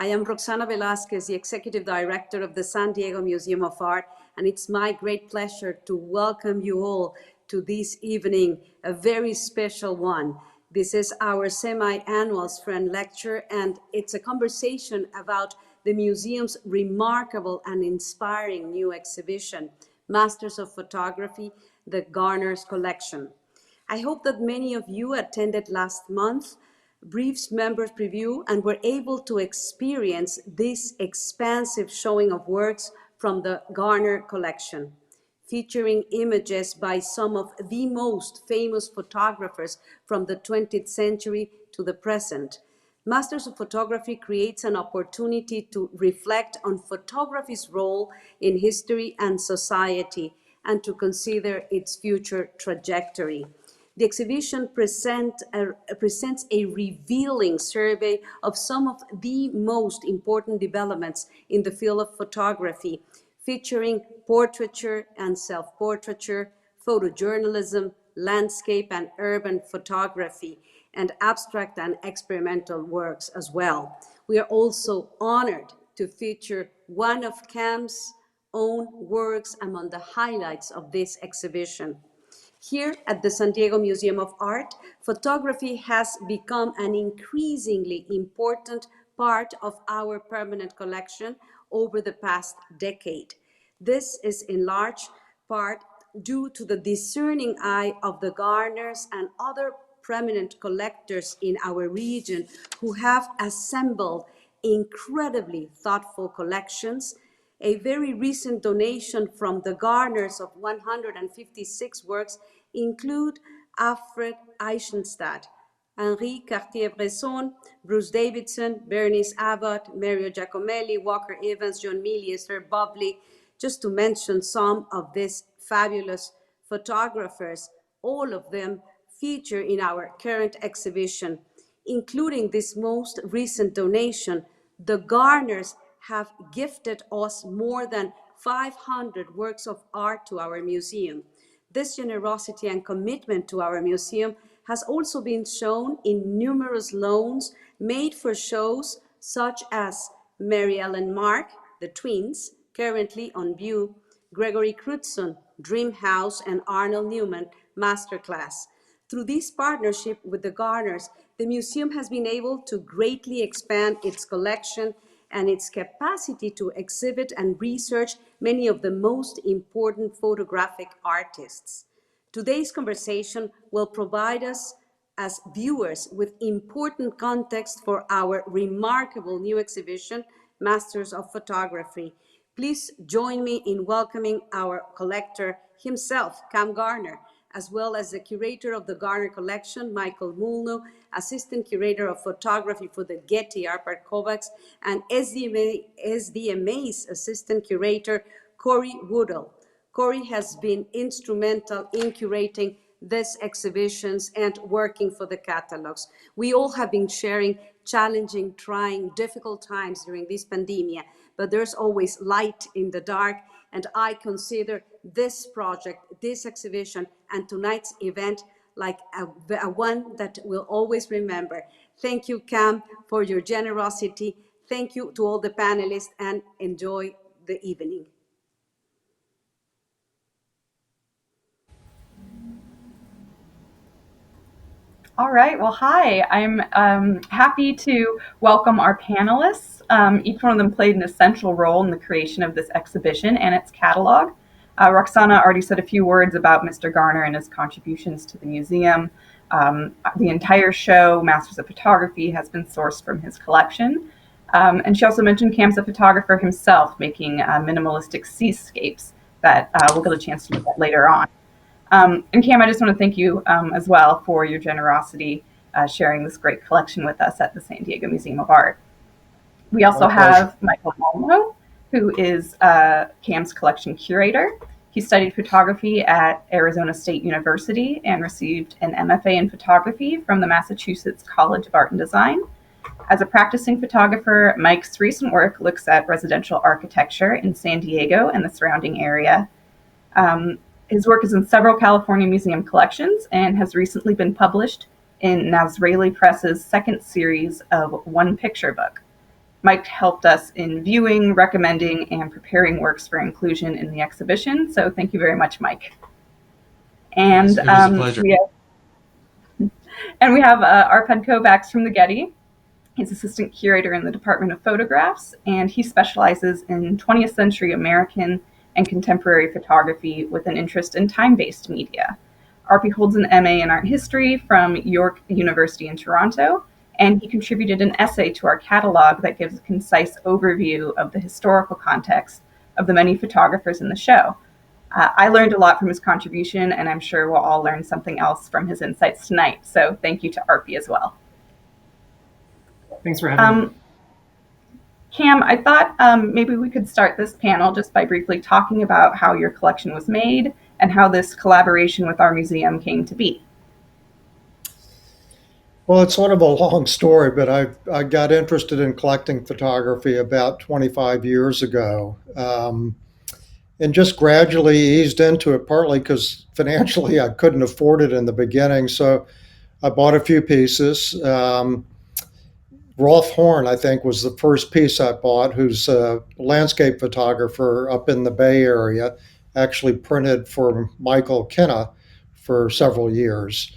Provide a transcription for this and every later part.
I am Roxana Velásquez, the Executive Director of the San Diego Museum of Art, and it's my great pleasure to welcome you all to this evening, a very special one. This is our semi-annual Friend Lecture, and it's a conversation about the museum's remarkable and inspiring new exhibition, Masters of Photography, the Garner Collection. I hope that many of you attended last month Brief's members preview and were able to experience this expansive showing of works from the Garner Collection, featuring images by some of the most famous photographers from the 20th century to the present. Masters of Photography creates an opportunity to reflect on photography's role in history and society and to consider its future trajectory. The exhibition presents a revealing survey of some of the most important developments in the field of photography, featuring portraiture and self-portraiture, photojournalism, landscape and urban photography, and abstract and experimental works as well. We are also honored to feature one of CAM's own works among the highlights of this exhibition. Here at the San Diego Museum of Art, photography has become an increasingly important part of our permanent collection over the past decade. This is in large part due to the discerning eye of the Garners and other prominent collectors in our region who have assembled incredibly thoughtful collections. A very recent donation from the Garners of 156 works include Alfred Eisenstadt, Henri Cartier-Bresson, Bruce Davidson, Bernice Abbott, Mario Giacomelli, Walker Evans, John Milius, Bobley, just to mention some of these fabulous photographers. All of them feature in our current exhibition, including this most recent donation. The Garners have gifted us more than 500 works of art to our museum. This generosity and commitment to our museum has also been shown in numerous loans made for shows such as Mary Ellen Mark, the twins, currently on view, Gregory Crutzen, Dream House, and Arnold Newman, Masterclass. Through this partnership with the Garners, the museum has been able to greatly expand its collection and its capacity to exhibit and research many of the most important photographic artists. Today's conversation will provide us as viewers with important context for our remarkable new exhibition, Masters of Photography. Please join me in welcoming our collector himself, Cam Garner, as well as the curator of the Garner Collection, Michael Mulno, assistant curator of photography for the Getty, Arpad Kovacs, and SDMA's assistant curator, Cory Woodall. Cory has been instrumental in curating these exhibitions and working for the catalogs. We all have been sharing challenging, trying, difficult times during this pandemic, but there's always light in the dark, and I consider this project, this exhibition, and tonight's event like a one that we'll always remember. Thank you, Cam, for your generosity. Thank you to all the panelists, and enjoy the evening. All right, well, hi. I'm happy to welcome our panelists. Each one of them played an essential role in the creation of this exhibition and its catalog. Roxana already said a few words about Mr. Garner and his contributions to the museum. The entire show, Masters of Photography, has been sourced from his collection. And she also mentioned Cam's a photographer himself, making minimalistic seascapes that we'll get a chance to look at later on. And Cam, I just want to thank you as well for your generosity sharing this great collection with us at the San Diego Museum of Art. We also have Michael Malmo, who is Cam's collection curator. He studied photography at Arizona State University and received an MFA in photography from the Massachusetts College of Art and Design. As a practicing photographer, Mike's recent work looks at residential architecture in San Diego and the surrounding area. His work is in several California museum collections and has recently been published in Nazreli Press's second series of One Picture Book. Mike helped us in viewing, recommending, and preparing works for inclusion in the exhibition. So thank you very much, Mike. And it was a pleasure. we have Arpad Kovacs from the Getty. He's assistant curator in the Department of Photographs, and he specializes in 20th century American and contemporary photography with an interest in time-based media. Arpy holds an MA in art history from York University in Toronto, and he contributed an essay to our catalog that gives a concise overview of the historical context of the many photographers in the show. I learned a lot from his contribution, and I'm sure we'll all learn something else from his insights tonight. So thank you to Arpy as well. Thanks for having me. Cam, I thought maybe we could start this panel just by briefly talking about how your collection was made and how this collaboration with our museum came to be. Well, it's sort of a long story, but I got interested in collecting photography about 25 years ago, and just gradually eased into it, partly because financially I couldn't afford it in the beginning. So I bought a few pieces. Rolf Horn, I think, was the first piece I bought, who's a landscape photographer up in the Bay Area, actually printed for Michael Kinna for several years.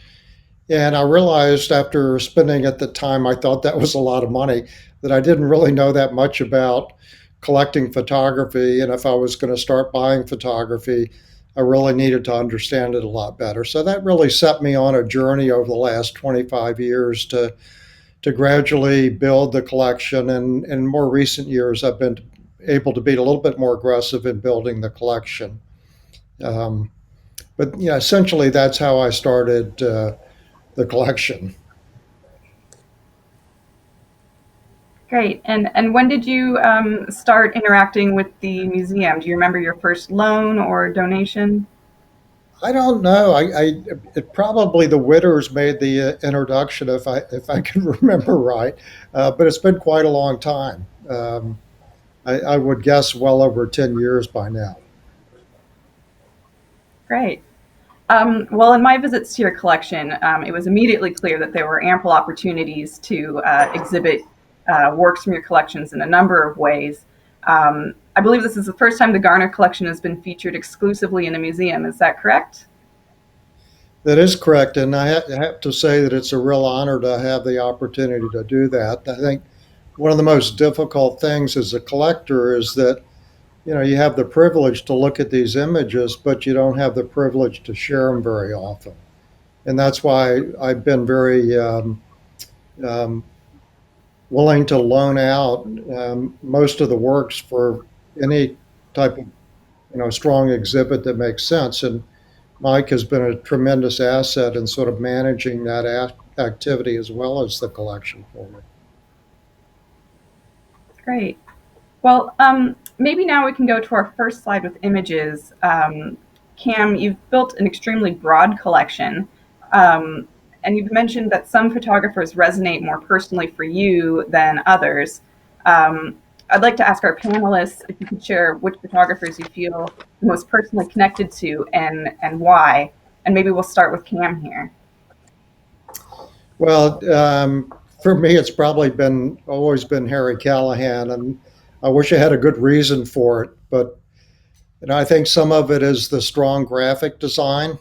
And I realized after spending at the time, I thought that was a lot of money, that I didn't really know that much about collecting photography. And if I was going to start buying photography, I really needed to understand it a lot better. So that really set me on a journey over the last 25 years to gradually build the collection. And in more recent years, I've been able to be a little bit more aggressive in building the collection. But yeah, essentially that's how I started the collection. Great. And when did you start interacting with the museum? Do you remember your first loan or donation? I don't know. It probably the Witters made the introduction, if I can remember right. But it's been quite a long time. I would guess well over 10 years by now. Great. Well, in my visits to your collection, it was immediately clear that there were ample opportunities to exhibit works from your collections in a number of ways. I believe this is the first time the Garner Collection has been featured exclusively in a museum. Is that correct? That is correct. And I have to say that it's a real honor to have the opportunity to do that. I think one of the most difficult things as a collector is that, you have the privilege to look at these images, but you don't have the privilege to share them very often. And that's why I've been very willing to loan out most of the works for any type of strong exhibit that makes sense. And Mike has been a tremendous asset in sort of managing that activity as well as the collection for me. Great. Well, maybe now we can go to our first slide with images. Cam, you've built an extremely broad collection, and you've mentioned that some photographers resonate more personally for you than others. I'd like to ask our panelists if you could share which photographers you feel most personally connected to and why. And maybe we'll start with Cam here. Well, for me, it's probably always been Harry Callahan, and I wish I had a good reason for it. But I think some of it is the strong graphic design,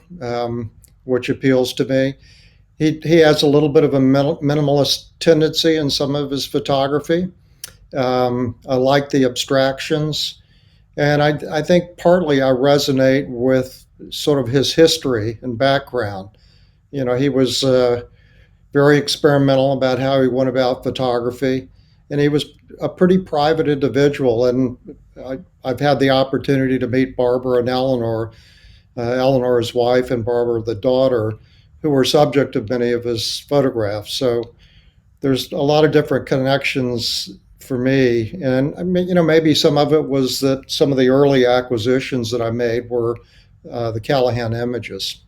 which appeals to me. He has a little bit of a minimalist tendency in some of his photography. I like the abstractions, and I think partly I resonate with sort of his history and background. He was very experimental about how he went about photography, and he was a pretty private individual. And I've had the opportunity to meet Barbara and Eleanor, Eleanor's wife and Barbara, the daughter, who were subject of many of his photographs. So there's a lot of different connections for me. And I mean, maybe some of it was that some of the early acquisitions that I made were the Callahan images.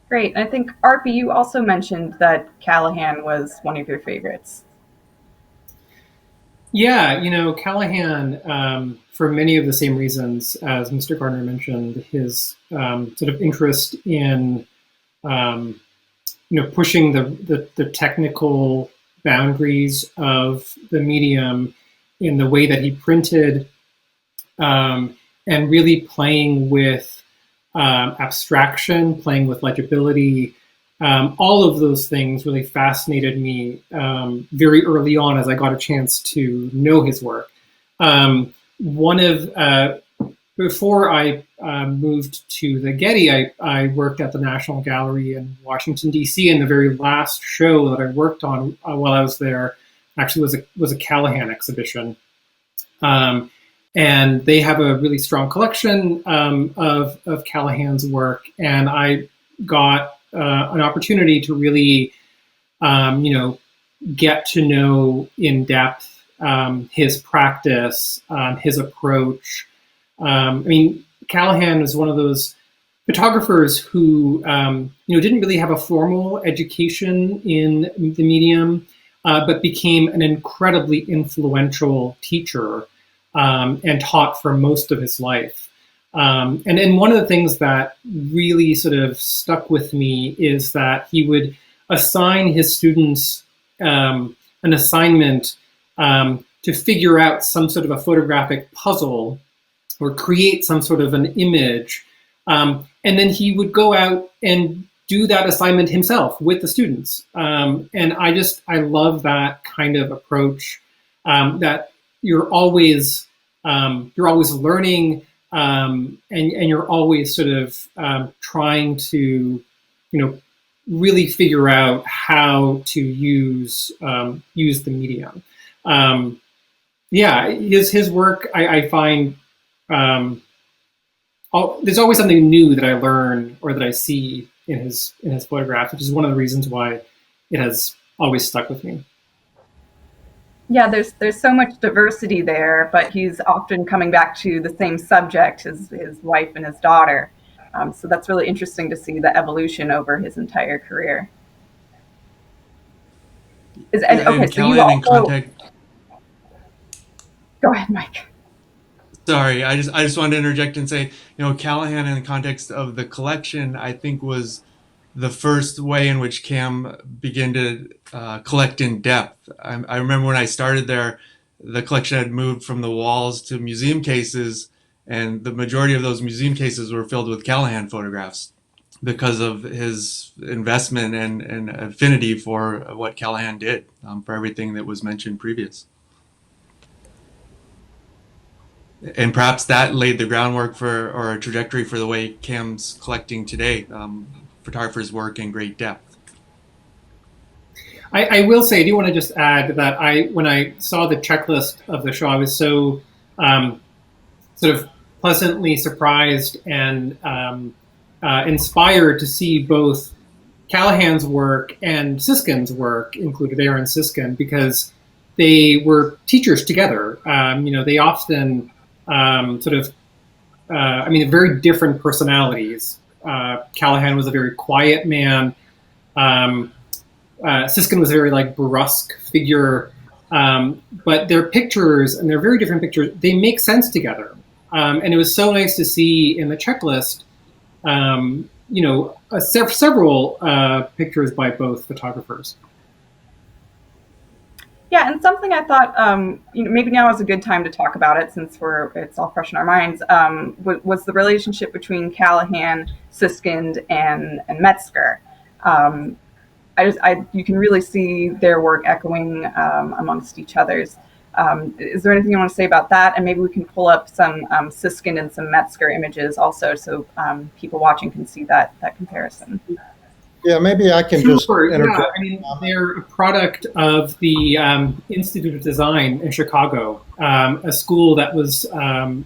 Great. I think, Arpy, you also mentioned that Callahan was one of your favorites. Yeah, Callahan, for many of the same reasons as Mr. Garner mentioned, his sort of interest in pushing the technical boundaries of the medium in the way that he printed, and really playing with abstraction, playing with legibility. All of those things really fascinated me very early on as I got a chance to know his work. Before I moved to the Getty, I worked at the National Gallery in Washington, D.C., and the very last show that I worked on while I was there actually was a Callahan exhibition. And they have a really strong collection of Callahan's work, and I got an opportunity to really, get to know in depth his practice, his approach. Callahan was one of those photographers who, didn't really have a formal education in the medium, but became an incredibly influential teacher and taught for most of his life. And then one of the things that really sort of stuck with me is that he would assign his students an assignment to figure out some sort of a photographic puzzle or create some sort of an image. And then he would go out and do that assignment himself with the students. And I love that kind of approach, that you're always learning, and you're always sort of trying to, really figure out how to use the medium. His work, I find, there's always something new that I learn or that I see in his photographs, which is one of the reasons why it has always stuck with me. Yeah, there's so much diversity there, but he's often coming back to the same subject, his wife and his daughter. So that's really interesting to see the evolution over his entire career. Go ahead, Mike. Sorry, I just wanted to interject and say, Callahan in the context of the collection, I think was the first way in which Cam began to collect in depth. I remember when I started there, the collection had moved from the walls to museum cases, and the majority of those museum cases were filled with Callahan photographs because of his investment and affinity for what Callahan did, for everything that was mentioned previous. And perhaps that laid the groundwork or a trajectory for the way Cam's collecting today. Photographers work in great depth. I will say, I do want to just add that when I saw the checklist of the show, I was so sort of pleasantly surprised and inspired to see both Callahan's work and Siskind's work included, Aaron Siskind, because they were teachers together. They often very different personalities. Callahan was a very quiet man. Siskind was a very brusque figure. But their pictures, and they're very different pictures, they make sense together. And it was so nice to see in the checklist, several pictures by both photographers. Yeah, and something I thought, maybe now is a good time to talk about it since it's all fresh in our minds, was the relationship between Callahan, Siskind, and Metzger. You can really see their work echoing amongst each other's. Is there anything you want to say about that? And maybe we can pull up some Siskind and some Metzger images also, so people watching can see that comparison. Yeah, maybe I can just interject. Yeah, they're a product of the Institute of Design in Chicago, a school that was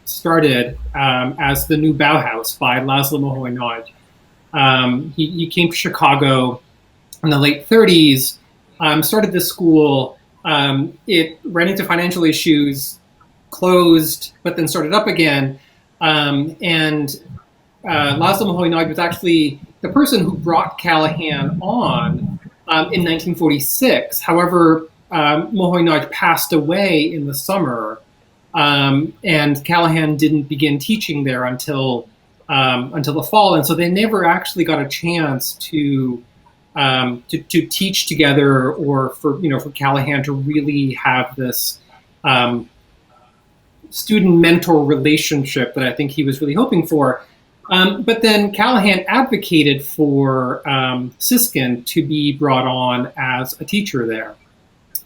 started as the new Bauhaus by Laszlo Moholy-Nagy. He came to Chicago in the late 30s, started this school. It ran into financial issues, closed, but then started up again. And Laszlo Moholy-Nagy was actually the person who brought Callahan on in 1946. However, Moholy-Nagy passed away in the summer, and Callahan didn't begin teaching there until the fall. And so they never actually got a chance to to teach together, or for for Callahan to really have this student mentor relationship that I think he was really hoping for. But then Callahan advocated for Siskind to be brought on as a teacher there.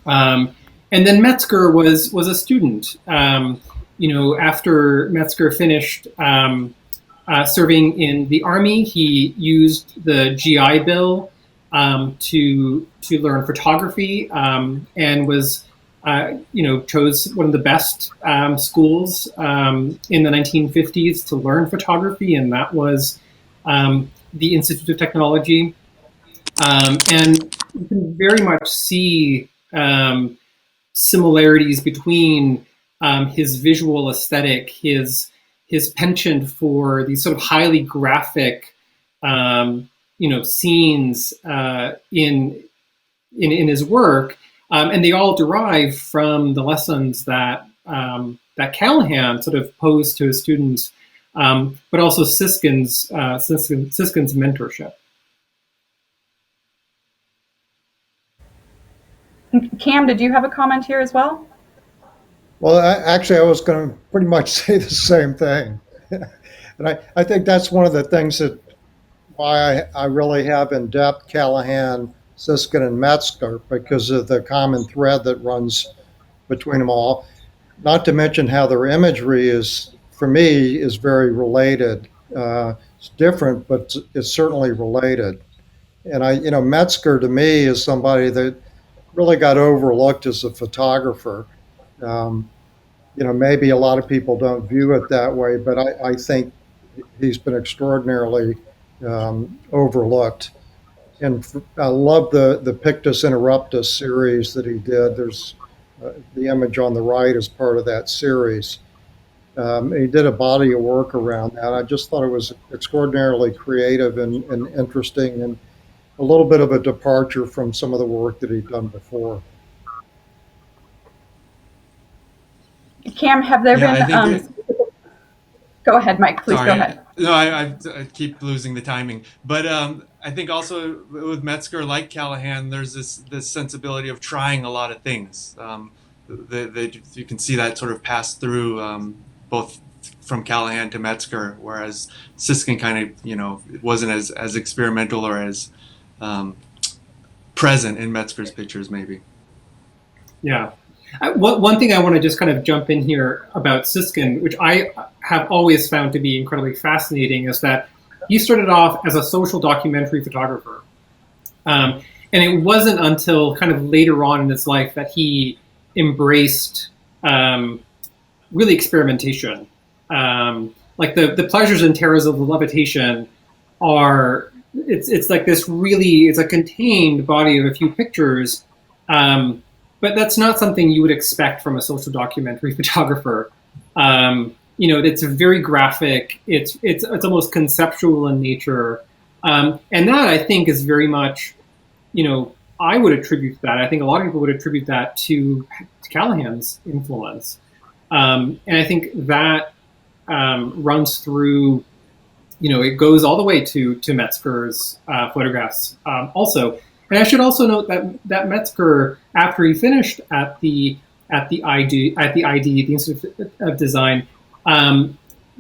And then Metzger was a student. After Metzger finished serving in the army, he used the GI Bill to learn photography, and was chose one of the best schools in the 1950s to learn photography, and that was the Institute of Technology. And you can very much see similarities between his visual aesthetic, his penchant for these sort of highly graphic, scenes in his work, and they all derive from the lessons that Callahan sort of posed to his students, but also Siskind's mentorship. Cam, did you have a comment here as well? Well, actually, I was going to pretty much say the same thing. And I think that's one of the things that why I really have in depth Callahan, Siskind, and Metzger, because of the common thread that runs between them all. Not to mention how their imagery is, for me, is very related. It's different, but it's certainly related. And Metzger to me is somebody that really got overlooked as a photographer. Maybe a lot of people don't view it that way, but I think he's been extraordinarily overlooked. And I love the Pictus Interruptus series that he did. There's the image on the right is part of that series. He did a body of work around that. I just thought it was extraordinarily creative and interesting, and a little bit of a departure from some of the work that he'd done before. Cam, have there been... Go ahead, Mike, please. Sorry. Go ahead. No, I keep losing the timing. But I think also with Metzger, like Callahan, there's this sensibility of trying a lot of things. You can see that sort of pass through both from Callahan to Metzger, whereas Siskind kind of, wasn't as experimental or as present in Metzger's pictures, maybe. Yeah. One thing I want to just kind of jump in here about Siskind, which I have always found to be incredibly fascinating, is that he started off as a social documentary photographer. And it wasn't until kind of later on in his life that he embraced really experimentation. Like the pleasures and terrors of the levitation are, it's like this really, it's a contained body of a few pictures. But that's not something you would expect from a social documentary photographer. It's very graphic. It's almost conceptual in nature, and that I think is very much, I would attribute that. I think a lot of people would attribute that to Callahan's influence, and I think that runs through. It goes all the way to Metzger's photographs also. And I should also note that Metzger, after he finished at the the Institute of Design,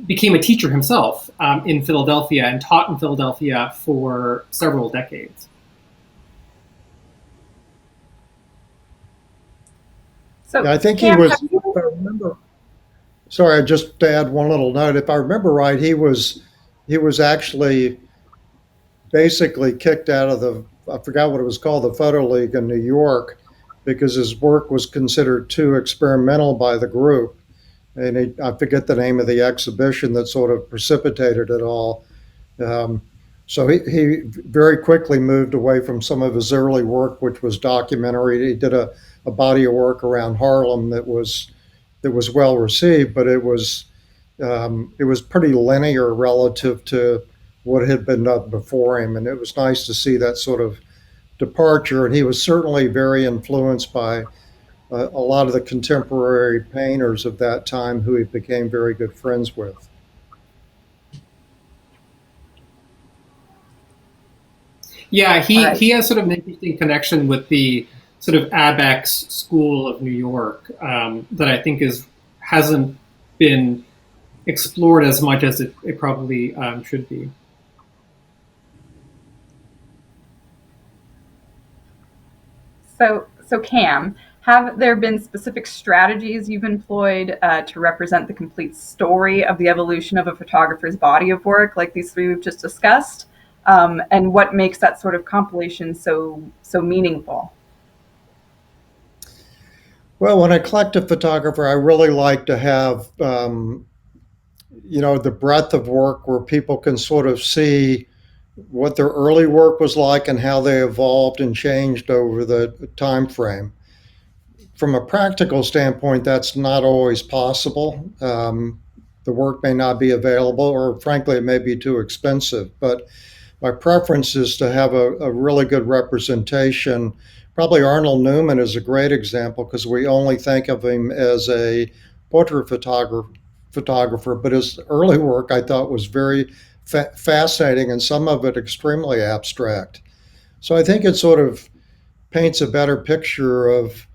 became a teacher himself in Philadelphia and taught in Philadelphia for several decades. So yeah, I think Cam, he was. If I remember, sorry, just to add one little note. If I remember right, he was actually basically kicked out of I forgot what it was called, the Photo League in New York, because his work was considered too experimental by the group. And I forget the name of the exhibition that sort of precipitated it all. So he very quickly moved away from some of his early work, which was documentary. He did a body of work around Harlem that was well received, but it was pretty linear relative to what had been done before him. And it was nice to see that sort of departure. And he was certainly very influenced by a lot of the contemporary painters of that time who he became very good friends with. Yeah, All right. he has sort of an interesting connection with the sort of Abex School of New York that I think hasn't been explored as much as it probably should be. So Cam, have there been specific strategies you've employed to represent the complete story of the evolution of a photographer's body of work, like these three we've just discussed? And what makes that sort of compilation so meaningful? Well, when I collect a photographer, I really like to have, the breadth of work where people can sort of see what their early work was like and how they evolved and changed over the time frame. From a practical standpoint, that's not always possible. The work may not be available, or frankly, it may be too expensive. But my preference is to have a really good representation. Probably Arnold Newman is a great example because we only think of him as a portrait photographer, but his early work I thought was very fascinating and some of it extremely abstract. So I think it sort of paints a better picture of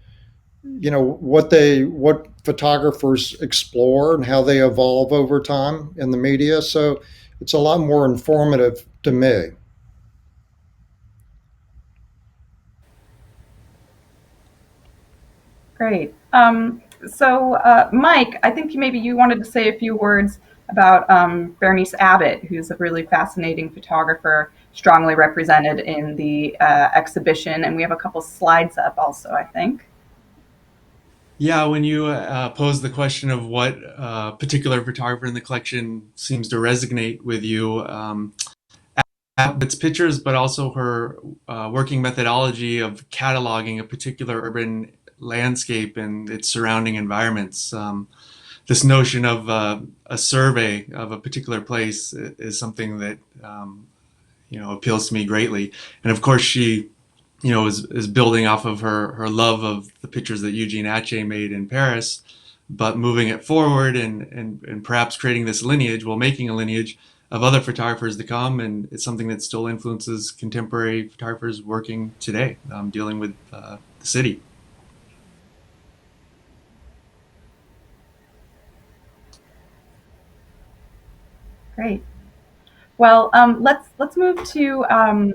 what photographers explore and how they evolve over time in the media. So it's a lot more informative to me. Great. So Mike, I think maybe you wanted to say a few words about Bernice Abbott, who's a really fascinating photographer, strongly represented in the exhibition. And we have a couple slides up also, I think. Yeah, when you pose the question of what particular photographer in the collection seems to resonate with you, Abbott's pictures, but also her working methodology of cataloging a particular urban landscape and its surrounding environments. This notion of a survey of a particular place is something that appeals to me greatly. And of course, she is building off of her love of the pictures that Eugene Atget made in Paris, but moving it forward and perhaps creating this lineage, making a lineage of other photographers to come. And it's something that still influences contemporary photographers working today, dealing with the city. Great. Well, let's move to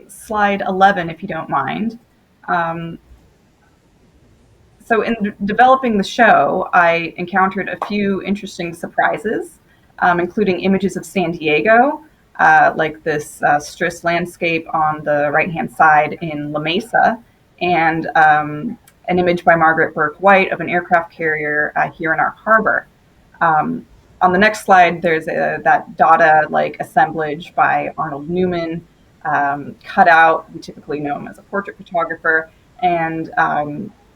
slide 11, if you don't mind. So in developing the show, I encountered a few interesting surprises, including images of San Diego, like this Stris landscape on the right-hand side in La Mesa, and an image by Margaret Burke White of an aircraft carrier here in our harbor. On the next slide, there's that Dada-like assemblage by Arnold Newman, cut out. We typically know him as a portrait photographer. And,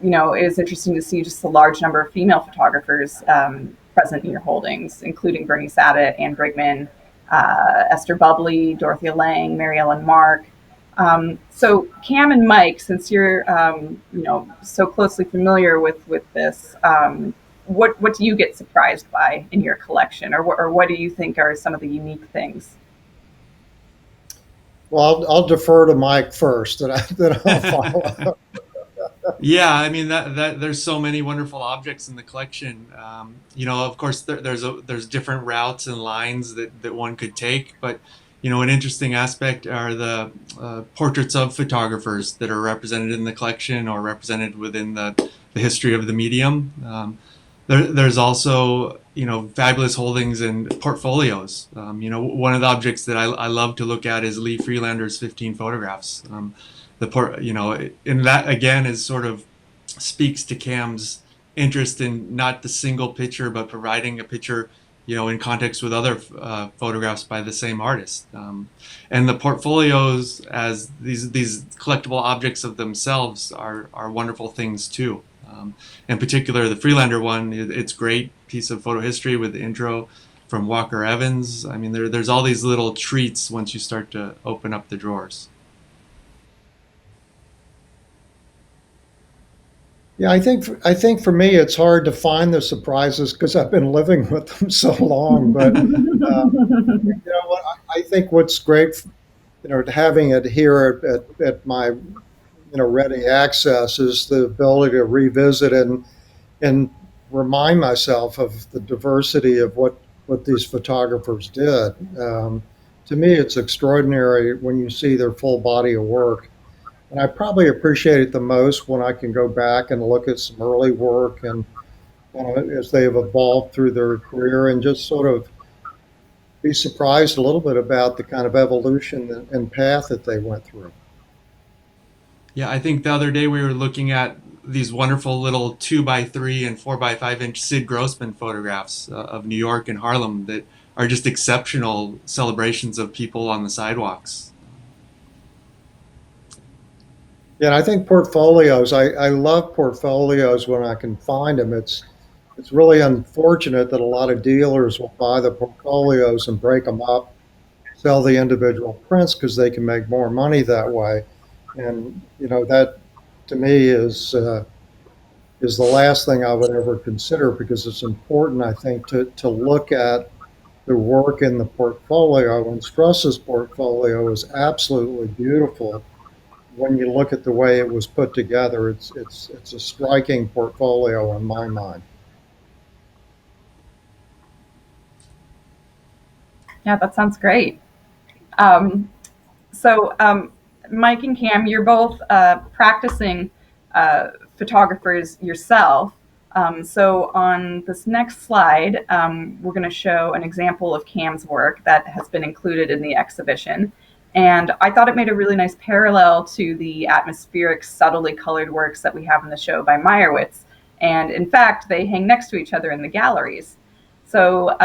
it was interesting to see just the large number of female photographers present in your holdings, including Bernice Abbott, Anne Brigman, Esther Bubley, Dorothea Lange, Mary Ellen Mark. So Cam and Mike, since you're, so closely familiar with this, what do you get surprised by in your collection, or what do you think are some of the unique things? Well, I'll defer to Mike first, and then I'll follow up. Yeah, I mean that there's so many wonderful objects in the collection. Of course there's different routes and lines that one could take, but an interesting aspect are the portraits of photographers that are represented in the collection or represented within the history of the medium. There's also fabulous holdings and portfolios. One of the objects that I love to look at is Lee Freelander's 15 photographs. And that again is sort of speaks to Cam's interest in not the single picture, but providing a picture, in context with other photographs by the same artist. And the portfolios as these collectible objects of themselves are wonderful things too. In particular, the Freelander one, it's great piece of photo history with the intro from Walker Evans. I mean, there's all these little treats once you start to open up the drawers. Yeah, I think for me it's hard to find the surprises because I've been living with them so long. But what I think what's great having it here at my ready access is the ability to revisit and remind myself of the diversity of what these photographers did. To me, it's extraordinary when you see their full body of work. And I probably appreciate it the most when I can go back and look at some early work and as they have evolved through their career and just sort of be surprised a little bit about the kind of evolution and path that they went through. Yeah, I think the other day we were looking at these wonderful little 2x3 and 4x5 inch Sid Grossman photographs of New York and Harlem that are just exceptional celebrations of people on the sidewalks. Yeah, and I think portfolios, I love portfolios when I can find them. It's really unfortunate that a lot of dealers will buy the portfolios and break them up, sell the individual prints because they can make more money that way. And that to me is the last thing I would ever consider because it's important, I think, to look at the work in the portfolio. And Struss's portfolio is absolutely beautiful. When you look at the way it was put together, it's a striking portfolio in my mind. Yeah, that sounds great. So, Mike and Cam, you're both practicing photographers yourself. So on this next slide, we're going to show an example of Cam's work that has been included in the exhibition. And I thought it made a really nice parallel to the atmospheric, subtly colored works that we have in the show by Meyerowitz. And in fact, they hang next to each other in the galleries. So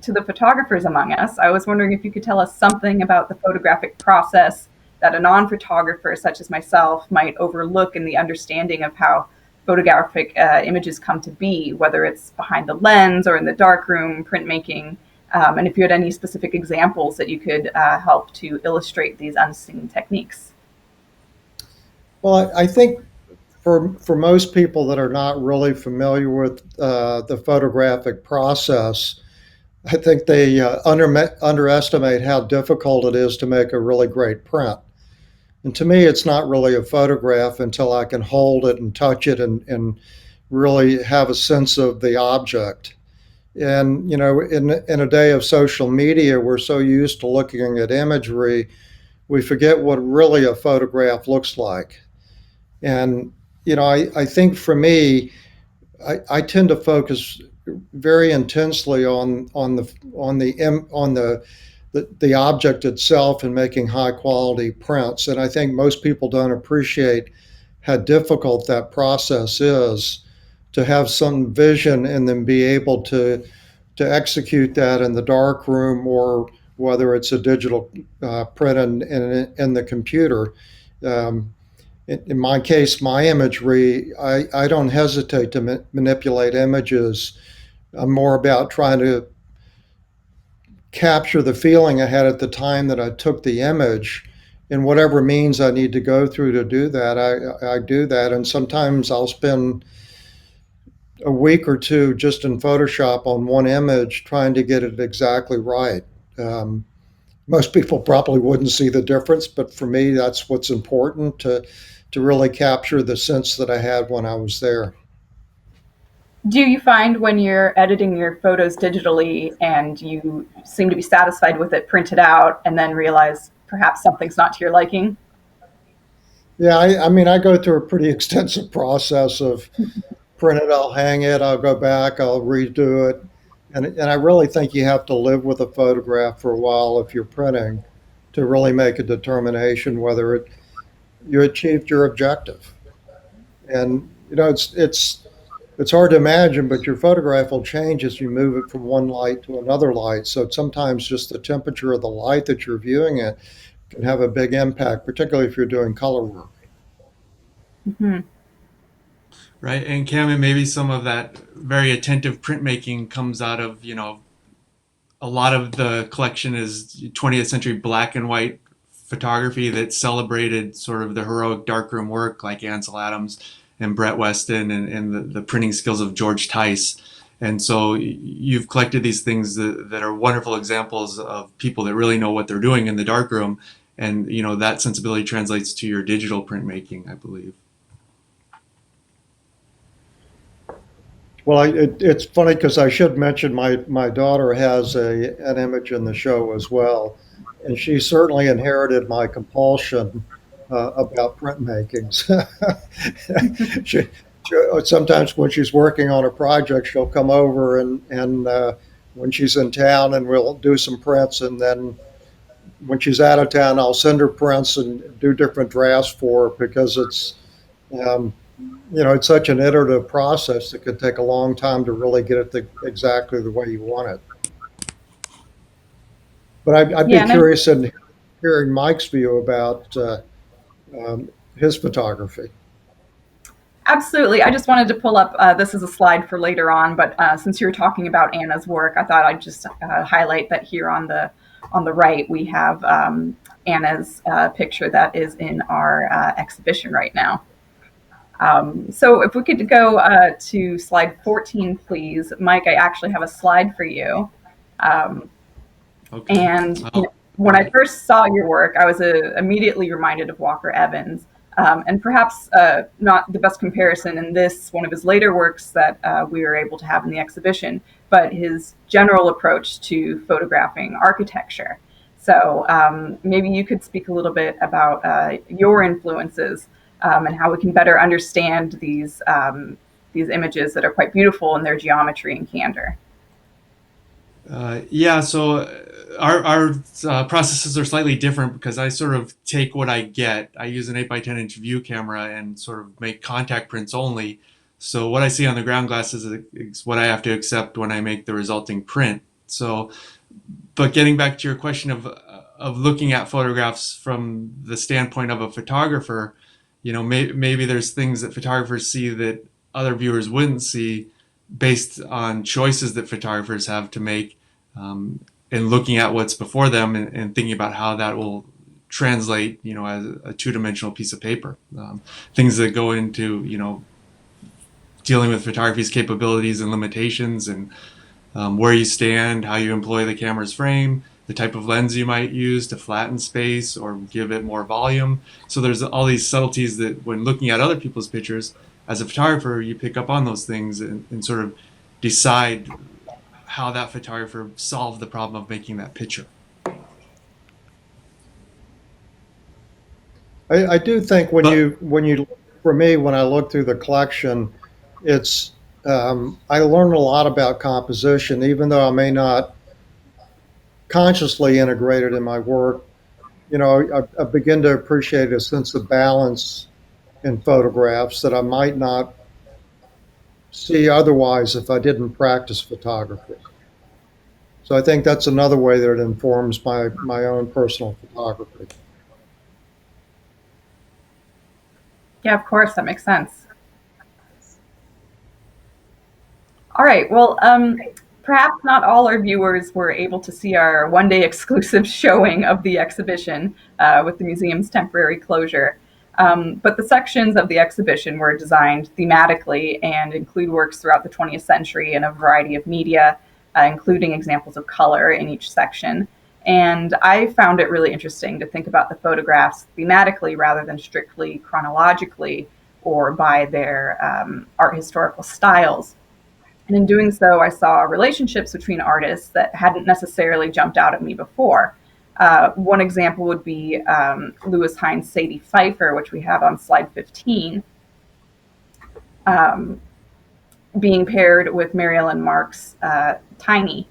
to the photographers among us, I was wondering if you could tell us something about the photographic process that a non-photographer such as myself might overlook in the understanding of how photographic images come to be, whether it's behind the lens or in the darkroom, printmaking, and if you had any specific examples that you could help to illustrate these unseen techniques. Well, I think for most people that are not really familiar with the photographic process, I think they underestimate how difficult it is to make a really great print. And to me, it's not really a photograph until I can hold it and touch it and really have a sense of the object. And in a day of social media, we're so used to looking at imagery, we forget what really a photograph looks like. And I think for me, I tend to focus very intensely on the object itself and making high quality prints. And I think most people don't appreciate how difficult that process is to have some vision and then be able to execute that in the dark room or whether it's a digital print in the computer. In my case, my imagery, I don't hesitate to manipulate images. I'm more about trying to capture the feeling I had at the time that I took the image. And whatever means I need to go through to do that, I do that. And sometimes I'll spend a week or two just in Photoshop on one image trying to get it exactly right. Most people probably wouldn't see the difference, but for me, that's what's important to really capture the sense that I had when I was there. Do you find when you're editing your photos digitally and you seem to be satisfied with it printed out and then realize perhaps something's not to your liking? Yeah, I mean, I go through a pretty extensive process of print it, I'll hang it, I'll go back, I'll redo it. And I really think you have to live with a photograph for a while if you're printing to really make a determination whether you achieved your objective. And it's hard to imagine, but your photograph will change as you move it from one light to another light. So sometimes just the temperature of the light that you're viewing it can have a big impact, particularly if you're doing color work. Mm-hmm. Right. And Cam, and maybe some of that very attentive printmaking comes out of, a lot of the collection is 20th century black and white photography that celebrated sort of the heroic darkroom work like Ansel Adams and Brett Weston and the printing skills of George Tice. And so you've collected these things that are wonderful examples of people that really know what they're doing in the darkroom. and that sensibility translates to your digital printmaking, I believe. Well, it's funny because I should mention my daughter has an image in the show as well, and she certainly inherited my compulsion about printmaking. she, Sometimes when she's working on a project, she'll come over and when she's in town, and we'll do some prints, and then when she's out of town, I'll send her prints and do different drafts for her because um, it's such an iterative process. It could take a long time to really get it exactly the way you want it. But I'd be Yeah, curious in hearing Mike's view about his photography. absolutely. I just wanted to pull up, this is a slide for later on, but since you were talking about Anna's work, I thought I'd just highlight that here on the right, we have Anna's picture that is in our exhibition right now. So if we could go to slide 14, please. Mike, I actually have a slide for you. Okay. And Oh, when I first saw your work, I was immediately reminded of Walker Evans. And perhaps not the best comparison in this, one of his later works that we were able to have in the exhibition, but his general approach to photographing architecture. So maybe you could speak a little bit about your influences and how we can better understand these images that are quite beautiful in their geometry and candor. yeah, so our processes are slightly different because I sort of take what I get. I use an 8x10 inch view camera and sort of make contact prints only. So what I see on the ground glass is what I have to accept when I make the resulting print. So, but getting back to your question of looking at photographs from the standpoint of a photographer, maybe there's things that photographers see that other viewers wouldn't see based on choices that photographers have to make, and looking at what's before them and thinking about how that will translate, as a two-dimensional piece of paper. Things that go into, dealing with photography's capabilities and limitations, and where you stand, how you employ the camera's frame, the type of lens you might use to flatten space or give it more volume. So there's all these subtleties that when looking at other people's pictures, as a photographer, you pick up on those things and sort of decide how that photographer solved the problem of making that picture. I do think when But you for me when I look through the collection, it's I learn a lot about composition, even though I may not consciously integrate it in my work. I begin to appreciate a sense of balance in photographs that I might not see otherwise if I didn't practice photography. So I think that's another way that it informs my own personal photography. Yeah, of course, that makes sense. All right, well, perhaps not all our viewers were able to see our one-day exclusive showing of the exhibition with the museum's temporary closure. But the sections of the exhibition were designed thematically and include works throughout the 20th century in a variety of media, including examples of color in each section. And I found it really interesting to think about the photographs thematically rather than strictly chronologically or by their art historical styles. And in doing so, I saw relationships between artists that hadn't necessarily jumped out at me before. One example would be Lewis Hine's Sadie Pfeiffer, which we have on slide 15, being paired with Mary Ellen Mark's Tiny.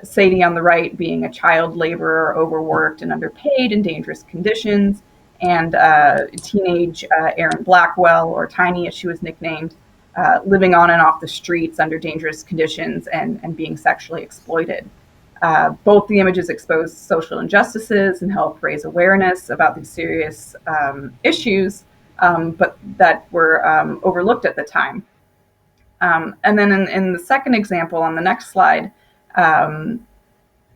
Sadie on the right being a child laborer, overworked and underpaid in dangerous conditions, and teenage Erin Blackwell, or Tiny as she was nicknamed, living on and off the streets under dangerous conditions and being sexually exploited. Both the images expose social injustices and help raise awareness about these serious issues, but that were overlooked at the time. And then in the second example on the next slide,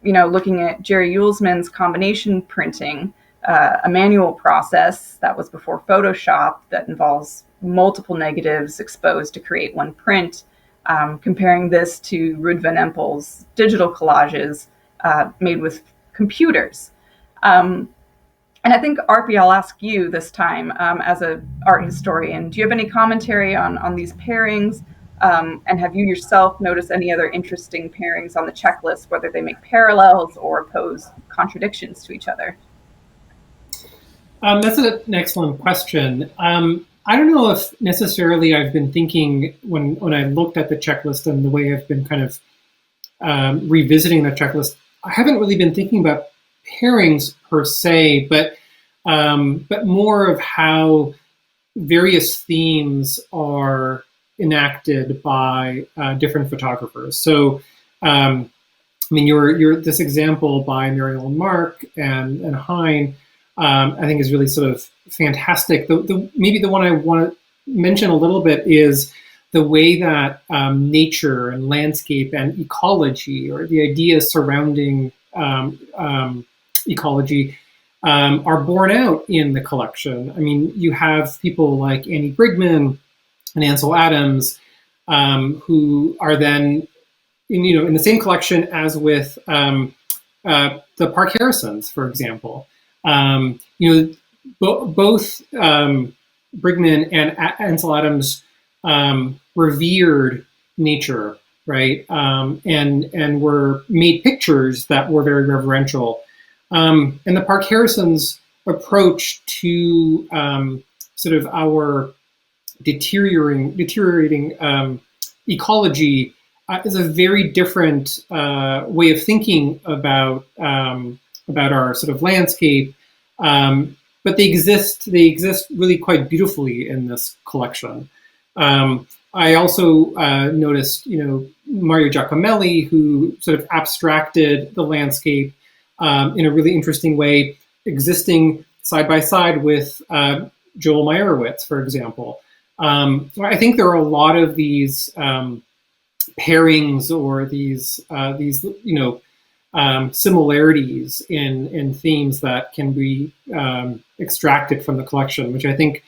looking at Jerry Uelsman's combination printing, a manual process that was before Photoshop that involves multiple negatives exposed to create one print, comparing this to Ruud van Empel's digital collages made with computers. And I think, Arpy, I'll ask you this time as an art historian. Do you have any commentary on these pairings? And have you yourself noticed any other interesting pairings on the checklist, whether they make parallels or pose contradictions to each other? That's an excellent question. I don't know if necessarily I've been thinking when I looked at the checklist and the way I've been kind of revisiting the checklist, I haven't really been thinking about pairings per se, but more of how various themes are enacted by different photographers. So, I mean, your this example by Muriel and Mark and Hein, I think is really sort of fantastic. Maybe the one I want to mention a little bit is the way that nature and landscape and ecology, or the ideas surrounding ecology, are borne out in the collection. I mean, you have people like Annie Brigman and Ansel Adams, who are then, in the same collection as with the Park Harrisons, for example. Both Brigman and Ansel Adams revered nature, right? And were made pictures that were very reverential. And the Park Harrisons' approach to sort of our deteriorating ecology is a very different way of thinking about our sort of landscape. But they exist really quite beautifully in this collection. I also noticed, Mario Giacomelli, who sort of abstracted the landscape in a really interesting way, existing side by side with Joel Meyerowitz, for example. So I think there are a lot of these pairings or these similarities in themes that can be extracted from the collection, which I think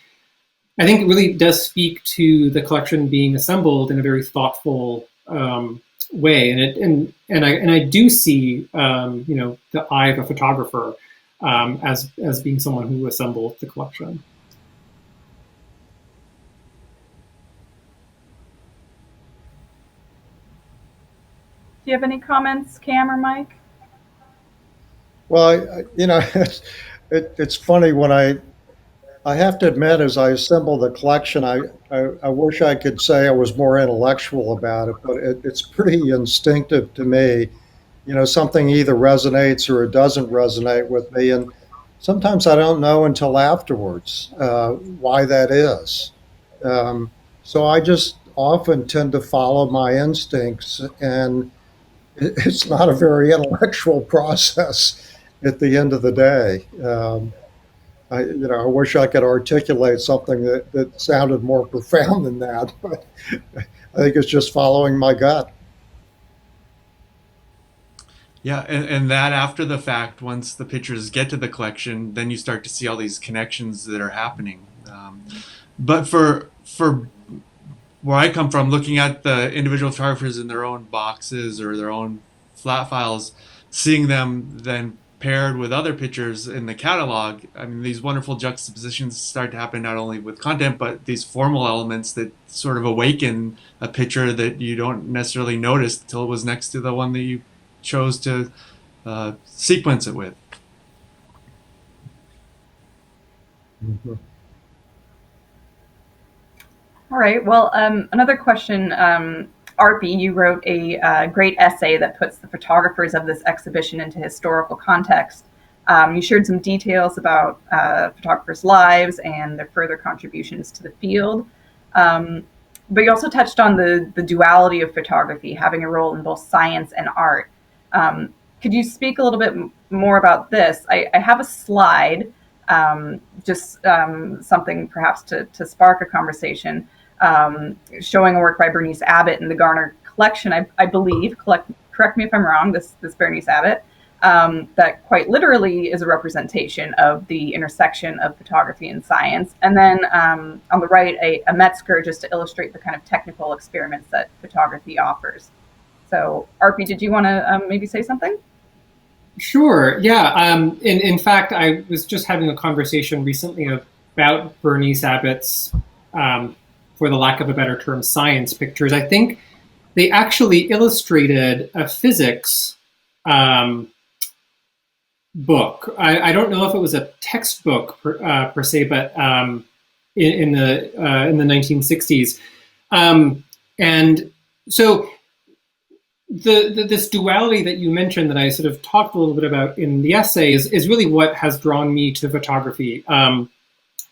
really does speak to the collection being assembled in a very thoughtful way. And I do see the eye of a photographer as being someone who assembled the collection. Do you have any comments, Cam or Mike? Well, it's funny when I have to admit, as I assemble the collection, I wish I could say I was more intellectual about it, but it's pretty instinctive to me. Something either resonates or it doesn't resonate with me, and sometimes I don't know until afterwards why that is. So I just often tend to follow my instincts, and it's not a very intellectual process at the end of the day. I wish I could articulate something that sounded more profound than that, but I think it's just following my gut. Yeah, and that after the fact, once the pictures get to the collection, then you start to see all these connections that are happening. But for where I come from, looking at the individual photographers in their own boxes or their own flat files, seeing them then paired with other pictures in the catalog, I mean, these wonderful juxtapositions start to happen not only with content, but these formal elements that sort of awaken a picture that you don't necessarily notice until it was next to the one that you chose to sequence it with. Mm-hmm. All right. Well, another question. Arpy, you wrote a great essay that puts the photographers of this exhibition into historical context. You shared some details about photographers' lives and their further contributions to the field. But you also touched on the duality of photography, having a role in both science and art. Could you speak a little bit more about this? I have a slide, something perhaps to spark a conversation, showing a work by Bernice Abbott in the Garner Collection, I believe, correct me if I'm wrong, this Bernice Abbott, that quite literally is a representation of the intersection of photography and science. And then on the right, a Metzger, just to illustrate the kind of technical experiments that photography offers. So, Arpy, did you want to maybe say something? Sure. Yeah. In fact, I was just having a conversation recently about Bernice Abbott's, for the lack of a better term, science pictures. I think they actually illustrated a physics um, book. I don't know if it was a textbook per se, but in the 1960s, and so this duality that you mentioned that I sort of talked a little bit about in the essay is really what has drawn me to photography. And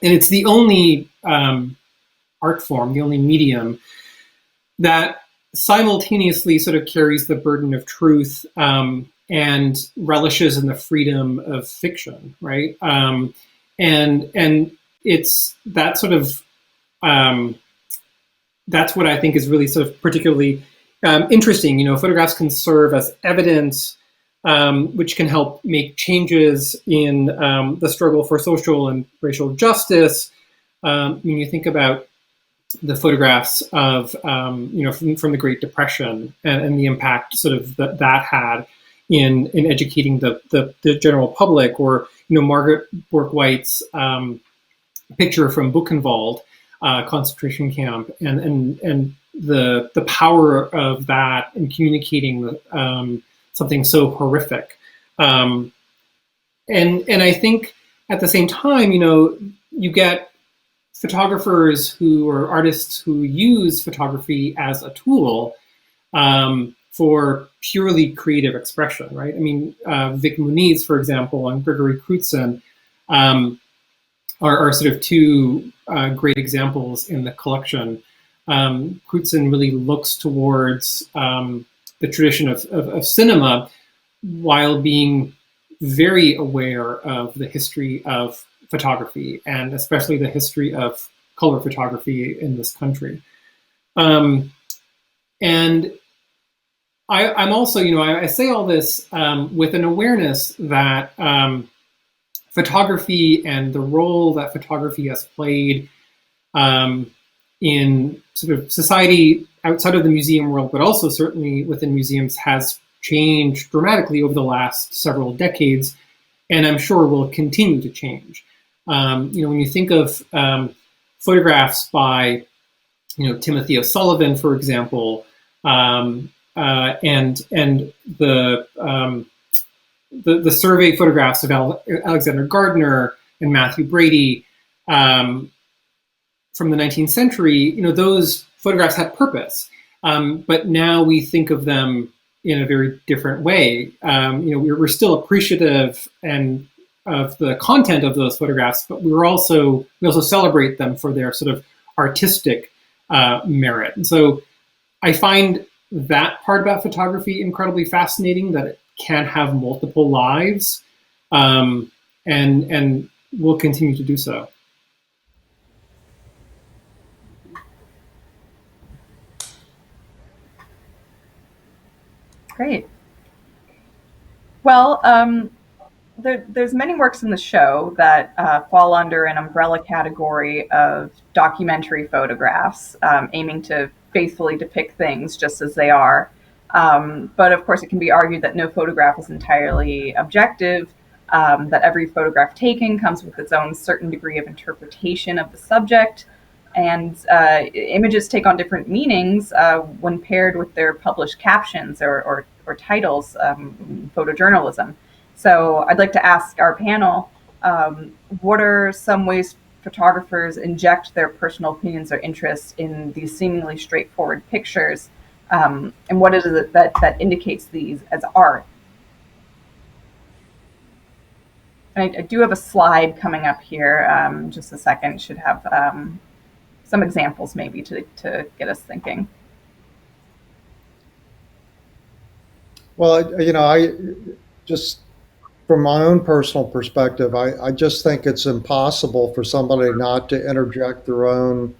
it's the only art form, the only medium that simultaneously sort of carries the burden of truth and relishes in the freedom of fiction, right? And it's that sort of that's what I think is really sort of particularly interesting. Photographs can serve as evidence, which can help make changes in the struggle for social and racial justice. When you think about the photographs of, from the Great Depression and the impact sort of that had in educating the general public, or Margaret Bourke-White's picture from Buchenwald concentration camp, and the power of that in communicating something so horrific. And I think at the same time, you get photographers or artists who use photography as a tool for purely creative expression, right? I mean, Vic Muniz, for example, and Gregory Crutzen are sort of two great examples in the collection. Crutzen really looks towards the tradition of cinema while being very aware of the history of photography, and especially the history of color photography in this country. And I'm also, I say all this with an awareness that photography and the role that photography has played in sort of society outside of the museum world, but also certainly within museums, has changed dramatically over the last several decades, and I'm sure will continue to change. When you think of photographs by, Timothy O'Sullivan, for example, and the survey photographs of Alexander Gardner and Matthew Brady from the 19th century, those photographs had purpose, but now we think of them in a very different way. We're still appreciative and of the content of those photographs, but we also celebrate them for their sort of artistic merit. And so I find that part about photography incredibly fascinating, that it can have multiple lives, and will continue to do so. Great. Well, there's many works in the show that fall under an umbrella category of documentary photographs, aiming to faithfully depict things just as they are. But of course, it can be argued that no photograph is entirely objective, that every photograph taken comes with its own certain degree of interpretation of the subject, and images take on different meanings when paired with their published captions or titles, photojournalism. So I'd like to ask our panel, what are some ways photographers inject their personal opinions or interests in these seemingly straightforward pictures, and what is it that indicates these as art? And I do have a slide coming up here, just a second, should have some examples maybe to get us thinking. Well, I just, from my own personal perspective, I just think it's impossible for somebody not to interject their own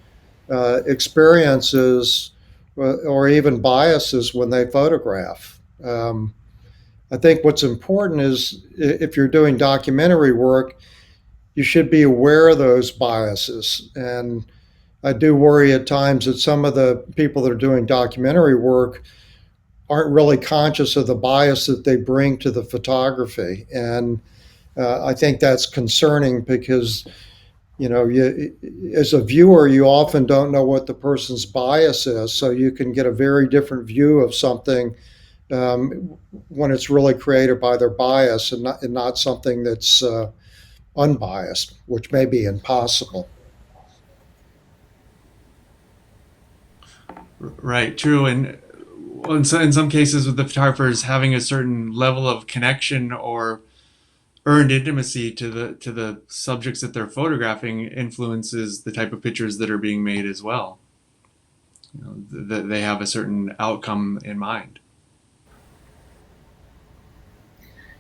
experiences or even biases when they photograph. I think what's important is, if you're doing documentary work, you should be aware of those biases. And I do worry at times that some of the people that are doing documentary work aren't really conscious of the bias that they bring to the photography. And I think that's concerning because, as a viewer, you often don't know what the person's bias is. So you can get a very different view of something when it's really created by their bias and not something that's unbiased, which may be impossible. Right, true. And in some cases with the photographers having a certain level of connection or earned intimacy to the subjects that they're photographing influences the type of pictures that are being made as well. That they have a certain outcome in mind.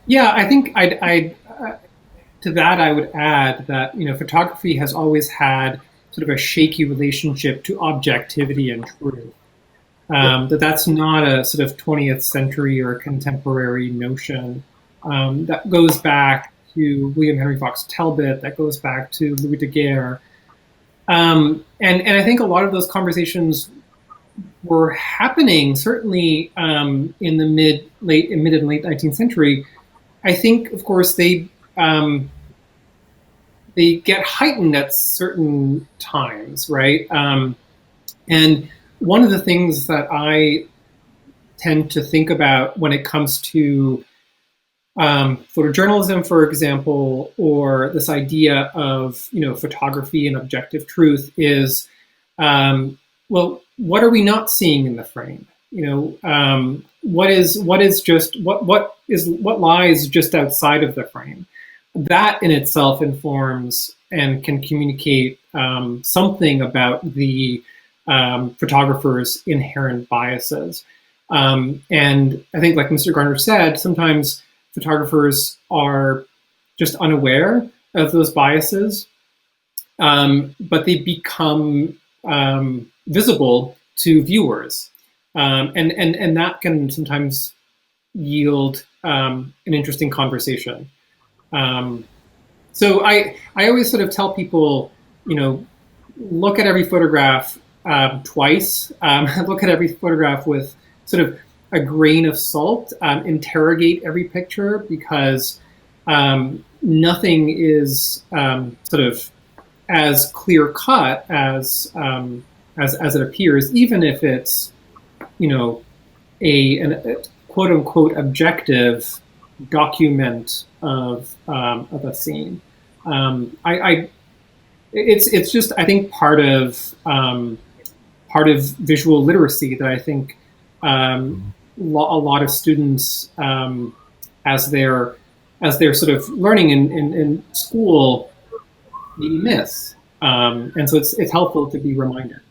Yeah, I think to that I would add that photography has always had sort of a shaky relationship to objectivity and truth. That's not a sort of 20th century or contemporary notion. That goes back to William Henry Fox Talbot, that goes back to Louis Daguerre. And I think a lot of those conversations were happening certainly in the mid and late 19th century. I think, of course, they get heightened at certain times, right? And one of the things that I tend to think about when it comes to photojournalism, for example, or this idea of photography and objective truth is, well, what are we not seeing in the frame? What lies just outside of the frame? That in itself informs and can communicate something about the photographer's inherent biases. And I think, like Mr. Garner said, sometimes photographers are just unaware of those biases, but they become visible to viewers. And that can sometimes yield an interesting conversation. So I always sort of tell people, look at every photograph twice. Look at every photograph with sort of a grain of salt. Interrogate every picture, because nothing is sort of as clear cut as it appears, even if it's a quote unquote objective document of a scene. It's just, I think, part of visual literacy that I think a lot of students, as they're sort of learning in school, maybe miss. And so it's helpful to be reminded.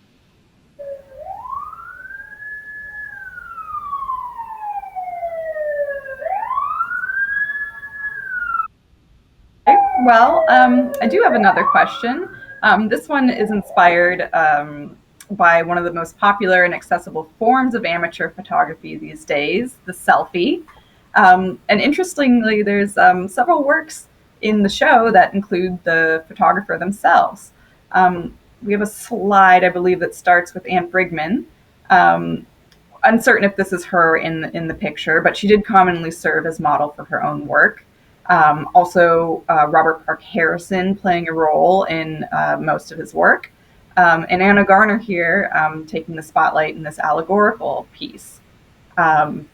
Well, I do have another question. This one is inspired by one of the most popular and accessible forms of amateur photography these days, the selfie. And interestingly, there's several works in the show that include the photographer themselves. We have a slide, I believe, that starts with Anne Brigman. Uncertain if this is her in the picture, but she did commonly serve as model for her own work. Also, Robert Park Harrison playing a role in most of his work. And Anna Garner here taking the spotlight in this allegorical piece. In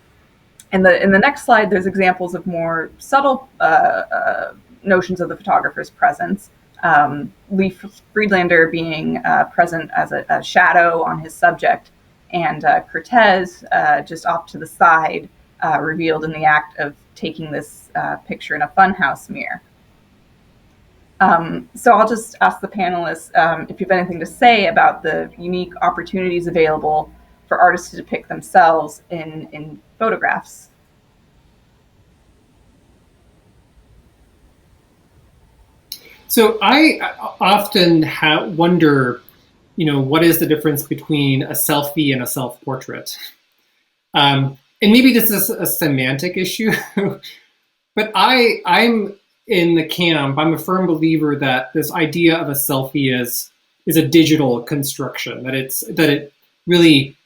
the next slide, there's examples of more subtle notions of the photographer's presence. Lee Friedlander being present as a shadow on his subject, and Cortez just off to the side, revealed in the act of taking this picture in a funhouse mirror. So I'll just ask the panelists if you have anything to say about the unique opportunities available for artists to depict themselves in photographs. So I often wonder, what is the difference between a selfie and a self-portrait? And maybe this is a semantic issue, but I'm in the camp. I'm a firm believer that this idea of a selfie is a digital construction, that it really,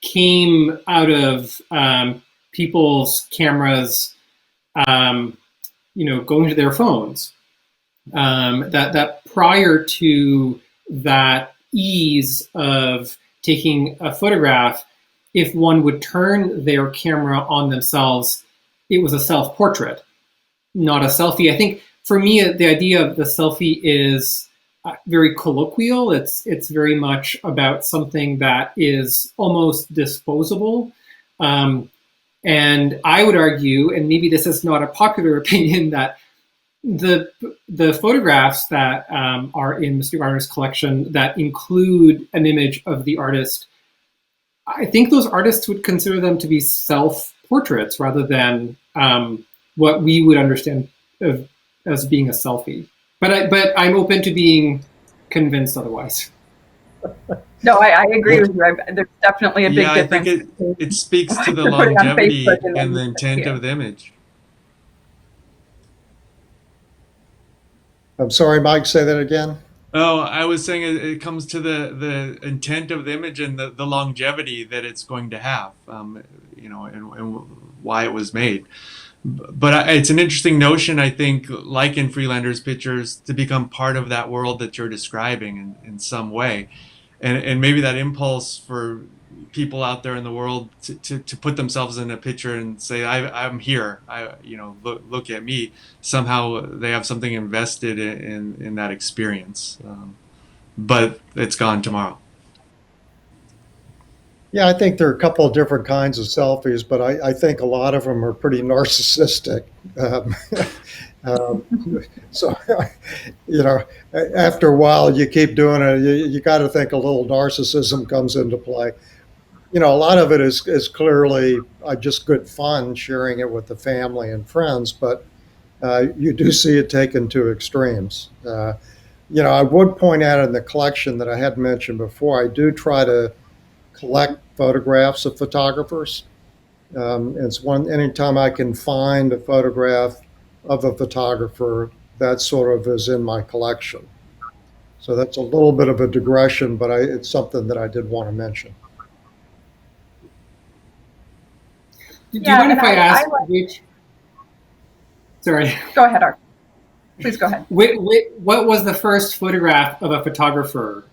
came out of people's cameras, going to their phones. That prior to that ease of taking a photograph, if one would turn their camera on themselves, it was a self-portrait, not a selfie. I think for me, the idea of the selfie is very colloquial. It's very much about something that is almost disposable. And I would argue, and maybe this is not a popular opinion, that the photographs that are in Mr. Garner's collection that include an image of the artist, I think those artists would consider them to be self-portraits rather than what we would understand as being a selfie. But I'm open to being convinced otherwise. No, I agree with you. There's definitely a big difference. I think it speaks to the longevity and the intent of the image. I'm sorry, Mike, say that again. Oh, I was saying it comes to the intent of the image and the longevity that it's going to have, and why it was made. But it's an interesting notion, I think, like in Freelanders pictures, to become part of that world that you're describing in some way. And maybe that impulse for people out there in the world to put themselves in a picture and say, I'm here, look at me. Somehow they have something invested in that experience. But it's gone tomorrow. Yeah, I think there are a couple of different kinds of selfies, but I think a lot of them are pretty narcissistic. So, after a while, you keep doing it, you got to think a little narcissism comes into play. A lot of it is clearly just good fun, sharing it with the family and friends, but you do see it taken to extremes. I would point out in the collection that I had mentioned before, I do try to collect photographs of photographers. Anytime I can find a photograph of a photographer, that sort of is in my collection. So that's a little bit of a digression, but it's something that I did want to mention. Do you mind if I ask which? Sorry. Go ahead, Art. Please go ahead. What was the first photograph of a photographer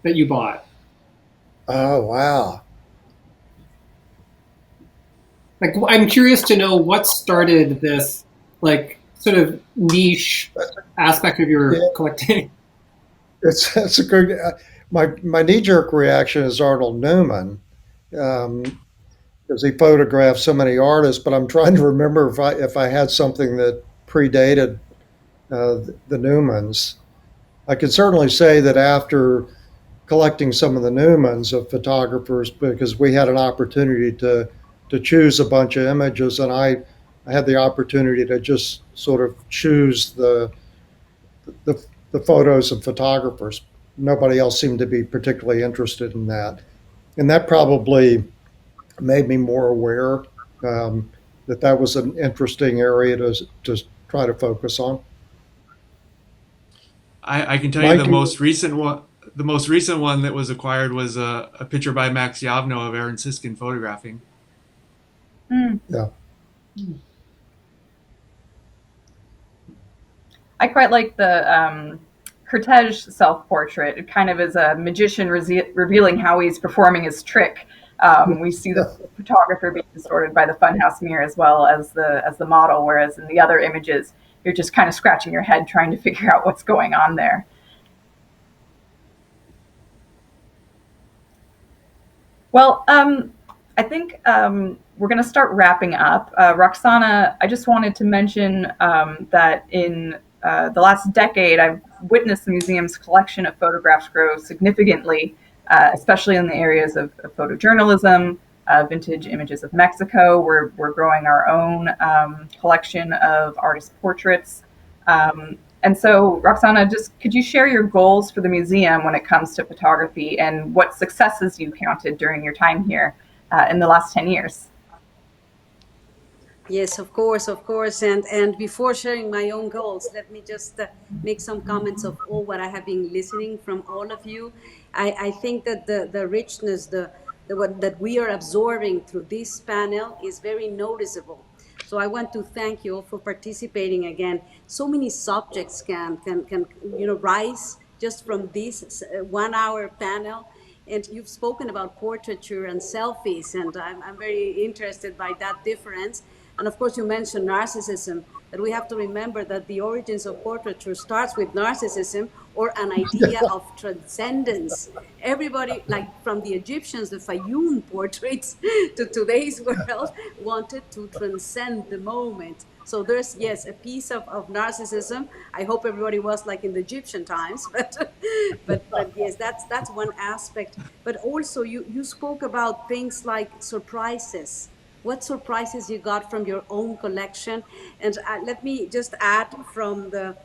that you bought? Oh, wow. Like, I'm curious to know what started this, sort of niche aspect of your collecting. It's a good. My knee-jerk reaction is Arnold Newman, because he photographed so many artists. But I'm trying to remember if I had something that predated the Newmans. I can certainly say that after collecting some of the Newmans of photographers, because we had an opportunity to choose a bunch of images, and I had the opportunity to just sort of choose the photos of photographers. Nobody else seemed to be particularly interested in that, and that probably made me more aware that was an interesting area to try to focus on. I can tell you the most recent one. The most recent one that was acquired was a picture by Max Yavno of Aaron Siskind photographing. Yeah. I quite like the Cortege self-portrait. It kind of is a magician revealing how he's performing his trick. We see the photographer being distorted by the funhouse mirror as well as the model, whereas in the other images, you're just kind of scratching your head trying to figure out what's going on there. Well, I think we're going to start wrapping up. Roxana, I just wanted to mention that in the last decade, I've witnessed the museum's collection of photographs grow significantly, especially in the areas of photojournalism, vintage images of Mexico. We're growing our own collection of artist portraits. And so, Roxana, just could you share your goals for the museum when it comes to photography and what successes you counted during your time here in the last 10 years? Yes, of course. And before sharing my own goals, let me just make some comments of all what I have been listening from all of you. I think that the richness, the that we are absorbing through this panel is very noticeable. So I want to thank you all for participating again. So many subjects can rise just from this 1 hour panel. And you've spoken about portraiture and selfies, and I'm very interested by that difference. And of course, you mentioned narcissism, that we have to remember that the origins of portraiture starts with narcissism or an idea of transcendence. Everybody, like from the Egyptians, the Fayum portraits, to today's world, wanted to transcend the moment. So there's, yes, a piece of narcissism. I hope everybody was like in the Egyptian times, but yes, that's one aspect. But also you spoke about things like surprises. What surprises you got from your own collection? And let me just add from the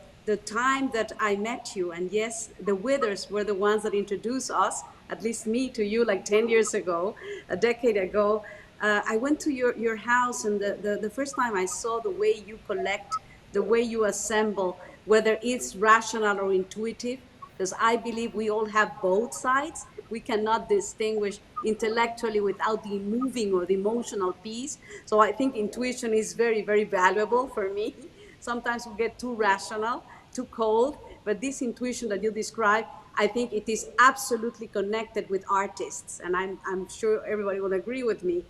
time that I met you, and yes, the Withers were the ones that introduced us, at least me to you, like 10 years ago, a decade ago. I went to your house, and the first time I saw the way you collect, the way you assemble, whether it's rational or intuitive, because I believe we all have both sides. We cannot distinguish intellectually without the moving or the emotional piece. So I think intuition is very, very valuable for me. Sometimes we get too rational, too cold, but this intuition that you describe, I think it is absolutely connected with artists, and I'm sure everybody will agree with me.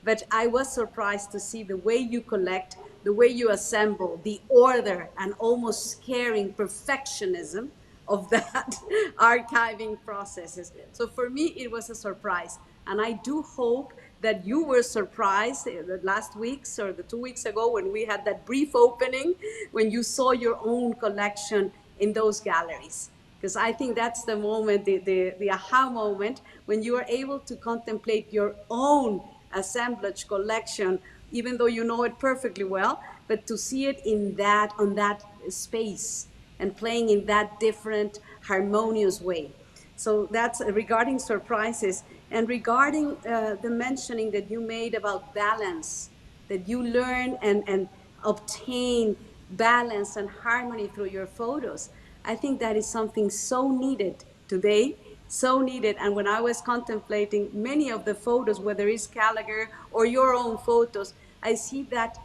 But I was surprised to see the way you collect, the way you assemble, the order, and almost scaring perfectionism of that archiving processes. So for me, it was a surprise. And I do hope that you were surprised the last weeks or the 2 weeks ago when we had that brief opening, when you saw your own collection in those galleries. Because I think that's the moment, the aha moment, when you are able to contemplate your own assemblage collection, even though you know it perfectly well, but to see it in that, on that space, and playing in that different harmonious way. So that's regarding surprises. And regarding the mentioning that you made about balance, that you learn and obtain balance and harmony through your photos, I think that is something so needed today, so needed. And when I was contemplating many of the photos, whether it's Gallagher or your own photos, I see that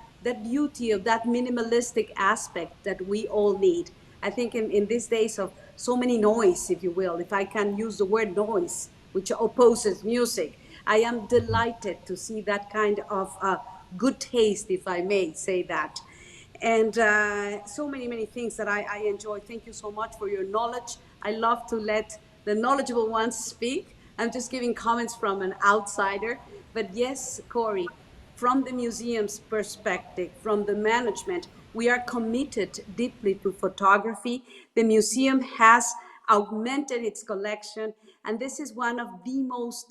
beauty of that minimalistic aspect that we all need. I think in these days of so many noise, if you will, if I can use the word noise, which opposes music, I am delighted to see that kind of good taste, if I may say that. And so many things that I enjoy. Thank you so much for your knowledge. I love to let the knowledgeable ones speak. I'm just giving comments from an outsider. But yes, Cory, from the museum's perspective, from the management, we are committed deeply to photography. The museum has augmented its collection, and this is one of the most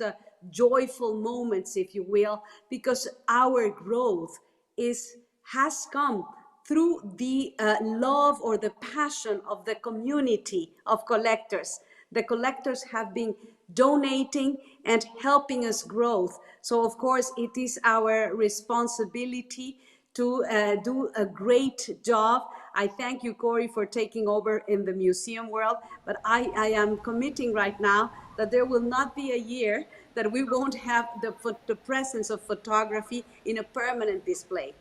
joyful moments, if you will, because our growth has come through the love or the passion of the community of collectors. The collectors have been donating and helping us grow. So of course it is our responsibility to do a great job. I thank you, Cory, for taking over in the museum world, but I am committing right now that there will not be a year that we won't have the presence of photography in a permanent display.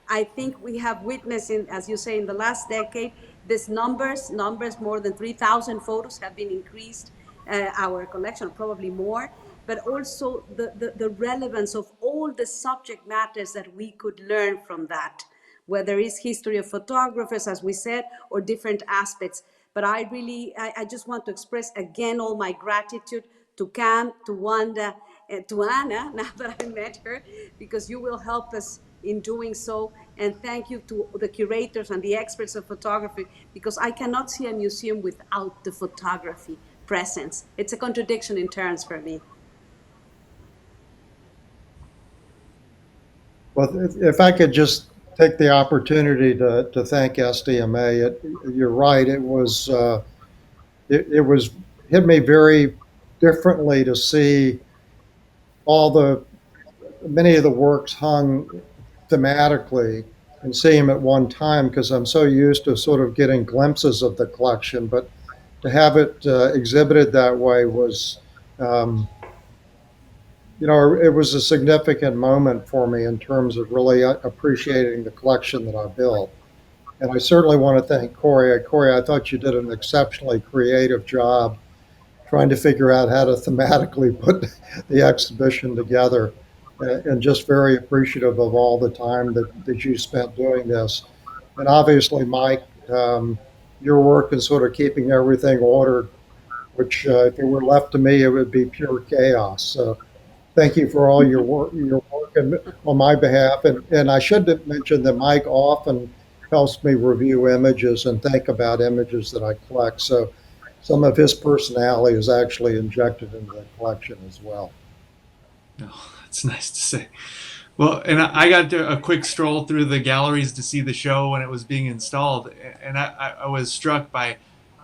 I think we have witnessed, as you say, in the last decade, these numbers, more than 3,000 photos have been increased, our collection, probably more, but also the relevance of all the subject matters that we could learn from that, whether it's history of photographers, as we said, or different aspects. But I just want to express again all my gratitude to Cam, to Wanda, and to Anna, now that I met her, because you will help us in doing so. And thank you to the curators and the experts of photography, because I cannot see a museum without the photography presence. It's a contradiction in terms for me. Well, if I could just take the opportunity to thank SDMA, you're right. It was hit me very differently to see all the many of the works hung thematically and see them at one time, because I'm so used to sort of getting glimpses of the collection. But to have it exhibited that way was it was a significant moment for me in terms of really appreciating the collection that I built. And I certainly want to thank Cory. Cory, I thought you did an exceptionally creative job trying to figure out how to thematically put the exhibition together, and just very appreciative of all the time that you spent doing this. And obviously, Mike, your work in sort of keeping everything ordered, which if it were left to me, it would be pure chaos. So thank you for all your work on my behalf. And I should have mentioned that Mike often helps me review images and think about images that I collect. So some of his personality is actually injected into the collection as well. Oh, that's nice to say. Well, and I got a quick stroll through the galleries to see the show when it was being installed, and I was struck by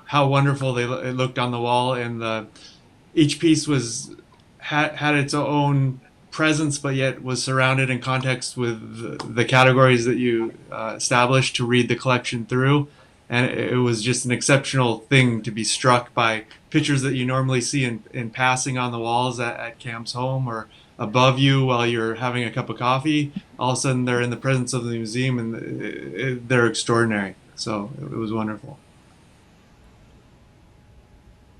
how wonderful it looked on the wall, and each piece had its own presence, but yet was surrounded in context with the categories that you established to read the collection through. And it was just an exceptional thing to be struck by pictures that you normally see in passing on the walls at Cam's home or above you while you're having a cup of coffee. All of a sudden they're in the presence of the museum, and they're extraordinary. So it was wonderful.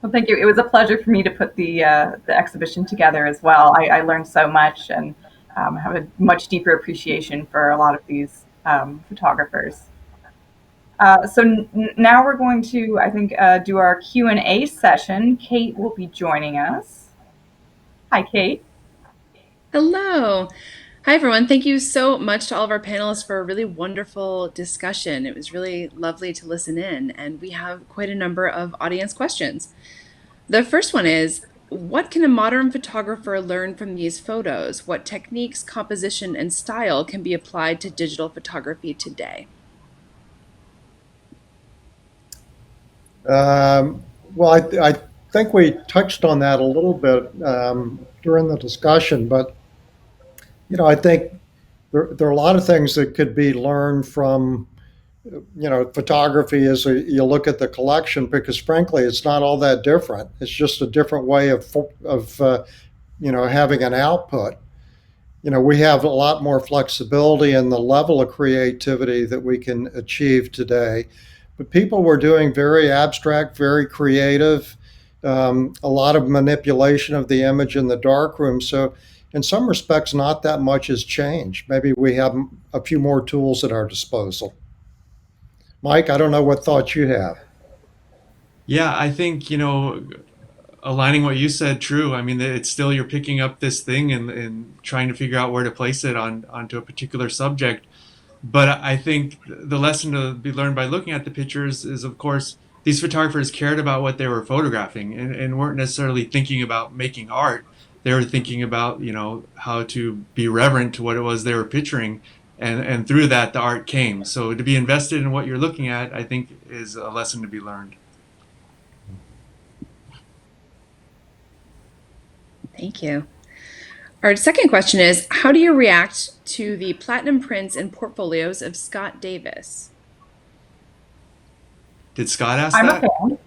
Well, thank you. It was a pleasure for me to put the exhibition together as well. I learned so much and have a much deeper appreciation for a lot of these photographers. So now we're going to, I think, do our Q&A session. Kate will be joining us. Hi, Kate. Hello. Hi, everyone. Thank you so much to all of our panelists for a really wonderful discussion. It was really lovely to listen in, and we have quite a number of audience questions. The first one is, what can a modern photographer learn from these photos? What techniques, composition, and style can be applied to digital photography today? Well, I think we touched on that a little bit during the discussion, but I think there are a lot of things that could be learned from photography as you look at the collection, because frankly, it's not all that different. It's just a different way of having an output. We have a lot more flexibility in the level of creativity that we can achieve today. But people were doing very abstract, very creative, a lot of manipulation of the image in the darkroom. So in some respects, not that much has changed. Maybe we have a few more tools at our disposal. Mike, I don't know what thoughts you have. Yeah, I think, aligning what you said, true. I mean, it's still, you're picking up this thing and trying to figure out where to place it onto a particular subject. But I think the lesson to be learned by looking at the pictures is, of course, these photographers cared about what they were photographing and weren't necessarily thinking about making art. They were thinking about, how to be reverent to what it was they were picturing. And through that, the art came. So to be invested in what you're looking at, I think, is a lesson to be learned. Thank you. Our second question is, how do you react to the platinum prints and portfolios of Scott Davis? Did Scott ask I'm that? a fan.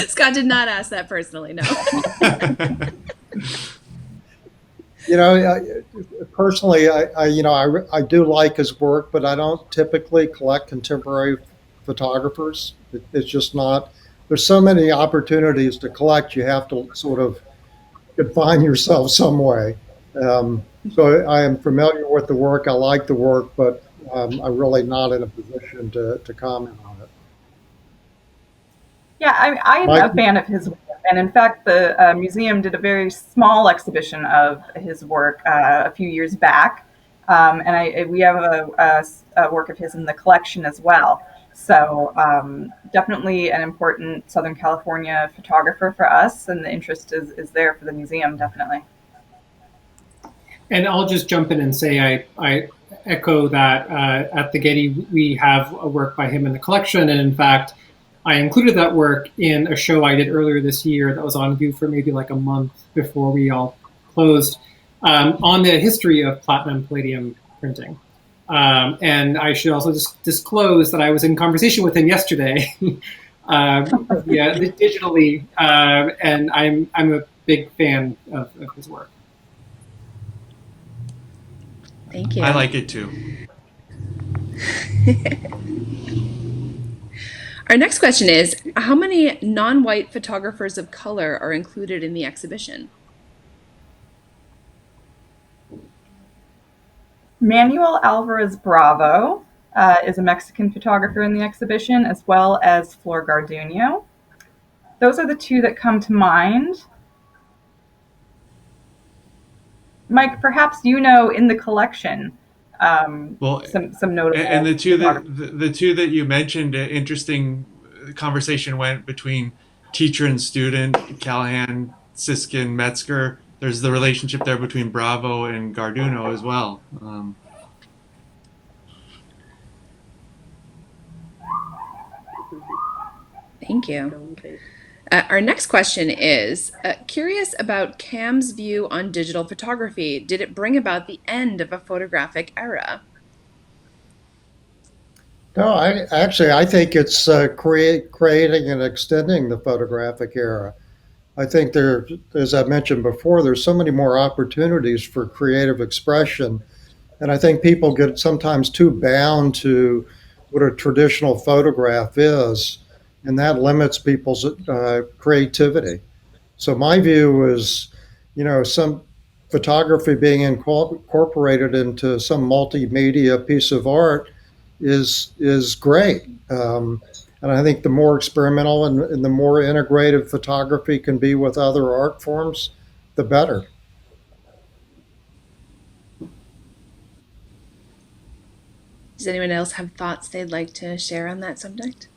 Scott did not ask that personally, no. Personally, I do like his work, but I don't typically collect contemporary photographers. It's just not. There's so many opportunities to collect. You have to sort of confine yourself some way. So I am familiar with the work. I like the work, but I'm really not in a position to comment on it. Yeah, I'm a fan of his work. And in fact, the museum did a very small exhibition of his work a few years back. And we have a work of his in the collection as well. So definitely an important Southern California photographer for us, and the interest is there for the museum, definitely. And I'll just jump in and say I echo that at the Getty, we have a work by him in the collection. And in fact, I included that work in a show I did earlier this year that was on view for maybe like a month before we all closed, on the history of platinum palladium printing. And I should also just disclose that I was in conversation with him yesterday yeah, digitally, and I'm a big fan of his work. Thank you. I like it too. Our next question is, how many non-white photographers of color are included in the exhibition? Manuel Alvarez Bravo is a Mexican photographer in the exhibition, as well as Flor Garduño. Those are the two that come to mind. Mike, perhaps you know in the collection Well, some notable. and the two that you mentioned, interesting conversation went between teacher and student, Callahan, Siskind, Metzger. There's the relationship there between Bravo and Garduño as well. Thank you. Our next question is, curious about Cam's view on digital photography. Did it bring about the end of a photographic era? No, I think it's creating and extending the photographic era. I think there, as I mentioned before, there's so many more opportunities for creative expression, and I think people get sometimes too bound to what a traditional photograph is, and that limits people's creativity. So my view is, some photography being incorporated into some multimedia piece of art is great. And I think the more experimental and the more integrated photography can be with other art forms, the better. Does anyone else have thoughts they'd like to share on that subject?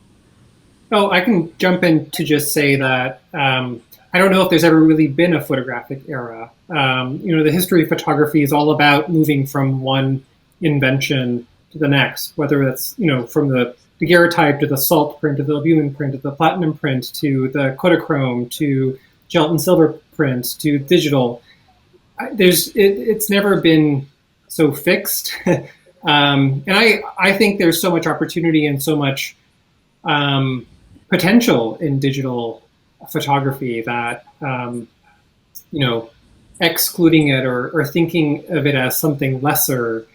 Oh, I can jump in to just say that I don't know if there's ever really been a photographic era. The history of photography is all about moving from one invention to the next, whether that's, from the daguerreotype to the salt print to the albumin print to the platinum print to the Kodachrome to gelatin silver print to digital. It's never been so fixed. And I think there's so much opportunity and so much potential in digital photography that, excluding it or thinking of it as something lesser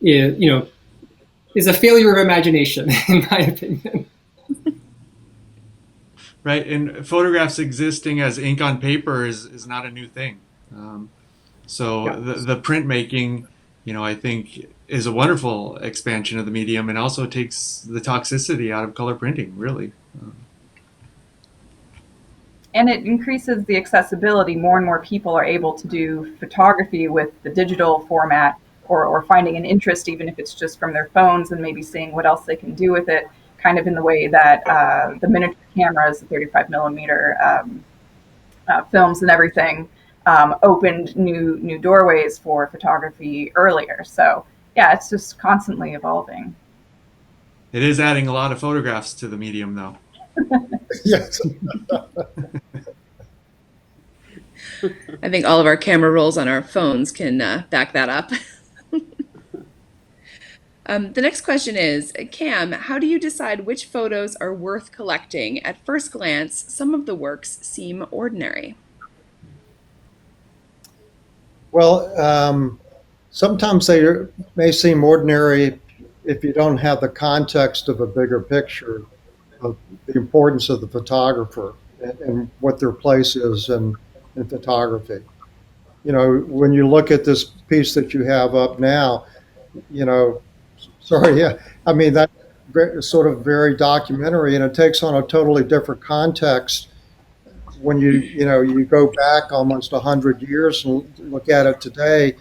is a failure of imagination, in my opinion. Right, and photographs existing as ink on paper is not a new thing. So Yeah. the printmaking, I think is a wonderful expansion of the medium, and also takes the toxicity out of color printing, really. And it increases the accessibility. More and more people are able to do photography with the digital format, or finding an interest, even if it's just from their phones, and maybe seeing what else they can do with it, kind of in the way that the miniature cameras, the 35 millimeter films and everything, opened new doorways for photography earlier. So yeah, it's just constantly evolving. It is adding a lot of photographs to the medium, though. Yes. I think all of our camera rolls on our phones can back that up. The next question is, Cam, how do you decide which photos are worth collecting? At first glance, some of the works seem ordinary. Well, sometimes they may seem ordinary if you don't have the context of a bigger picture of the importance of the photographer and what their place is in photography. When you look at this piece that you have up now, that's sort of very documentary, and it takes on a totally different context when you go back almost 100 years and look at it today.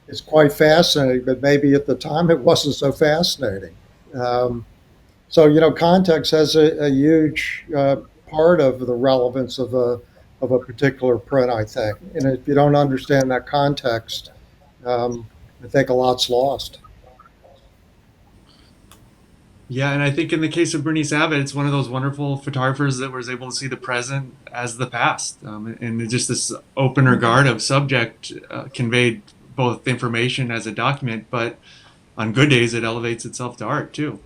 It's quite fascinating, but maybe at the time it wasn't so fascinating. So context has a huge part of the relevance of a particular print, I think. And if you don't understand that context, I think a lot's lost. Yeah, and I think in the case of Bernice Abbott, it's one of those wonderful photographers that was able to see the present as the past. And just this open regard of subject conveyed both information as a document, but on good days, it elevates itself to art, too.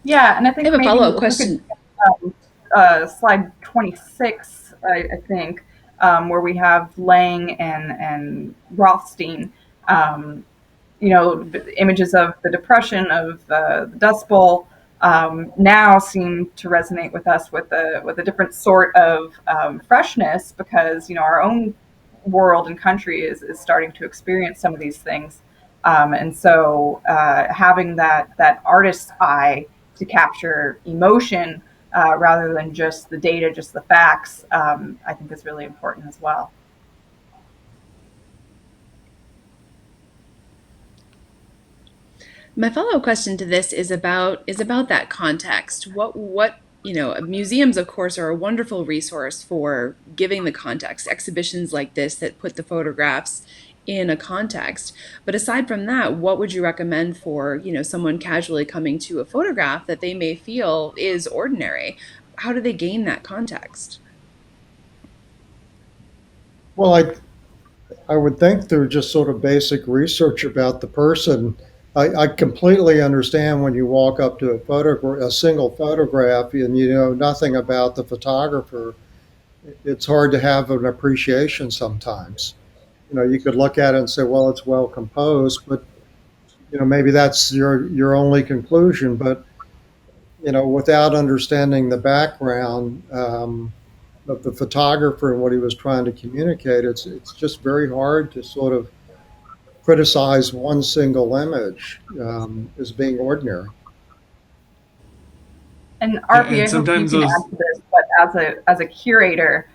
Yeah, and I think I have a maybe follow-up if we could question. slide 26, I think, where we have Lang and Rothstein. Um, images of the Depression, of the Dust Bowl, now seem to resonate with us with a different sort of freshness, because our own world and country is starting to experience some of these things, and so having that artist's eye to capture emotion, rather than just the data, just the facts, I think is really important as well. My follow-up question to this is about that context. What museums, of course, are a wonderful resource for giving the context. Exhibitions like this that put the photographs in a context. But aside from that, what would you recommend for someone casually coming to a photograph that they may feel is ordinary? How do they gain that context? Well, I would think through just sort of basic research about the person. I completely understand when you walk up to a single photograph, and you know nothing about the photographer. It's hard to have an appreciation sometimes. You could look at it and say, well, it's well composed, but maybe that's your only conclusion. But without understanding the background of the photographer and what he was trying to communicate, it's just very hard to sort of criticize one single image as being ordinary. And Yeah, RP, and I hope you sometimes can those add to this, but as a curator,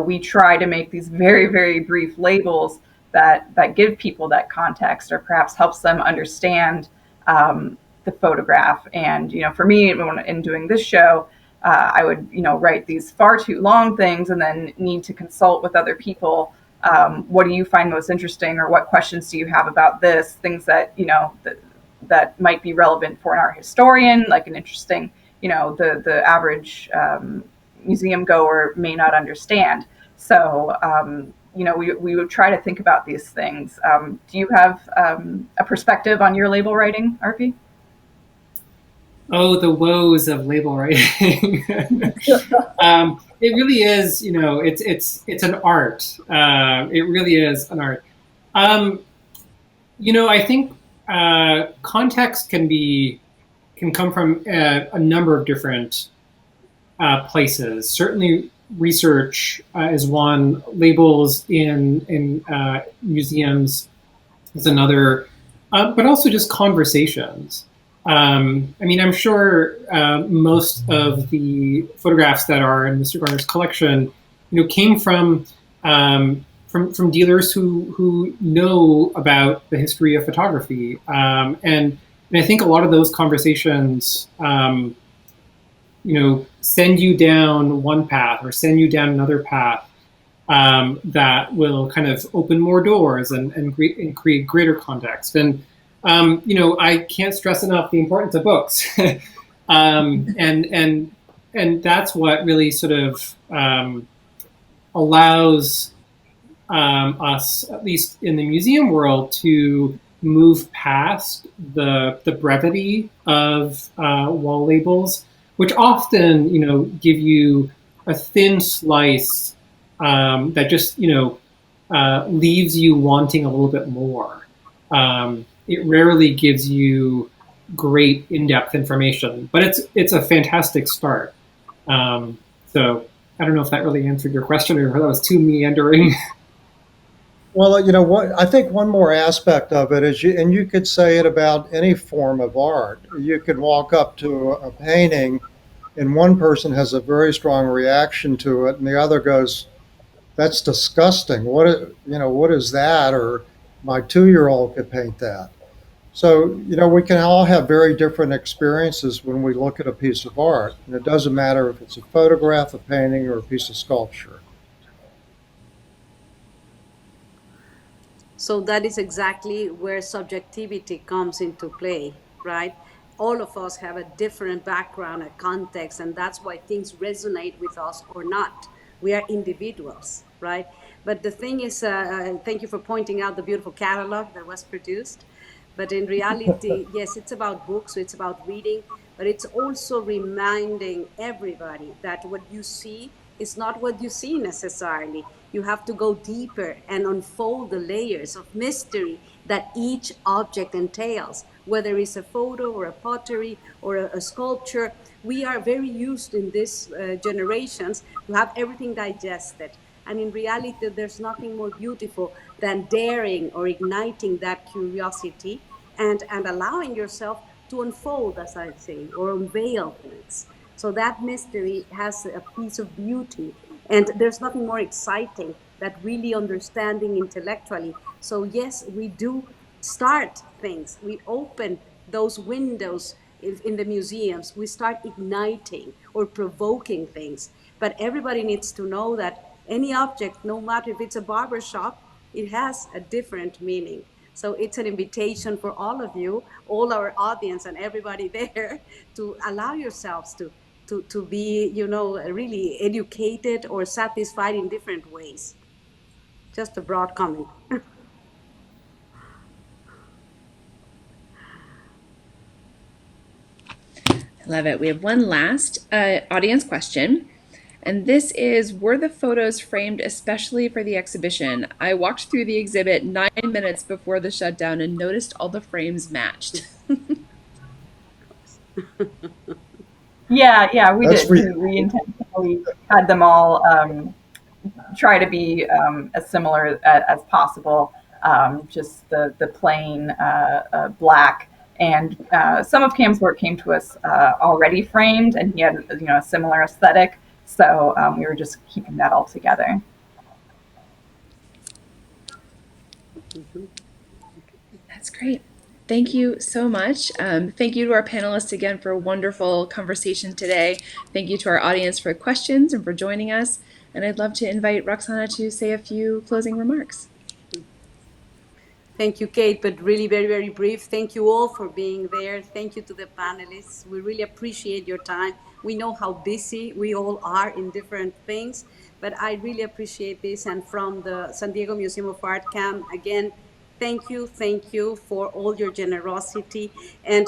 we try to make these very, very brief labels that give people that context, or perhaps helps them understand the photograph. And for me, in doing this show, I would write these far too long things, and then need to consult with other people. What do you find most interesting, or what questions do you have about this? Things that that might be relevant for an art historian, like an interesting, the average museum goer may not understand. So, we would try to think about these things. Do you have a perspective on your label writing, RP? Oh, the woes of label writing. It really is, it's an art. It really is an art. I think context can come from a number of different places. Certainly, research is one. Labels in museums is another, but also just conversations. I'm sure most of the photographs that are in Mr. Garner's collection, came from dealers who know about the history of photography, and I think a lot of those conversations, send you down one path or send you down another path that will kind of open more doors and create greater context. And I can't stress enough the importance of books, and that's what really sort of allows us, at least in the museum world, to move past the brevity of wall labels, which often give you a thin slice that just leaves you wanting a little bit more. It rarely gives you great in-depth information, but it's a fantastic start. So I don't know if that really answered your question, or if that was too meandering. Well, what I think one more aspect of it is, and you could say it about any form of art. You could walk up to a painting, and one person has a very strong reaction to it, and the other goes, "That's disgusting. What is that?" Or, "My 2-year-old could paint that." So, we can all have very different experiences when we look at a piece of art, and it doesn't matter if it's a photograph, a painting, or a piece of sculpture. So that is exactly where subjectivity comes into play, right? All of us have a different background, a context, and that's why things resonate with us or not. We are individuals, right? But the thing is, thank you for pointing out the beautiful catalog that was produced. But in reality, yes, it's about books, so it's about reading. but it's also reminding everybody that what you see is not what you see necessarily. You have to go deeper and unfold the layers of mystery that each object entails, whether it's a photo or a pottery or a sculpture. We are very used in these generations to have everything digested. And in reality, there's nothing more beautiful than daring or igniting that curiosity and allowing yourself to unfold, as I say, or unveil things. So that mystery has a piece of beauty. And there's nothing more exciting than really understanding intellectually. So, yes, we do start things. We open those windows in the museums. We start igniting or provoking things. But everybody needs to know that any object, no matter if it's a barber shop, it has a different meaning. So it's an invitation for all of you, all our audience and everybody there to allow yourselves to be, really educated or satisfied in different ways. Just a broad comment. Love it. We have one last audience question. And this is, were the photos framed especially for the exhibition? I walked through the exhibit 9 minutes before the shutdown and noticed all the frames matched. Yeah, we That's did too. We intentionally had them all try to be as similar as possible. Just the plain black. And some of Cam's work came to us already framed, and he had a similar aesthetic. So we were just keeping that all together. That's great. Thank you so much. Thank you to our panelists again for a wonderful conversation today. Thank you to our audience for questions and for joining us. And I'd love to invite Roxana to say a few closing remarks. Thank you, Kate, but really very, very brief. Thank you all for being there. Thank you to the panelists. We really appreciate your time. We know how busy we all are in different things, but I really appreciate this. And from the San Diego Museum of Art, Cam, again, thank you for all your generosity. And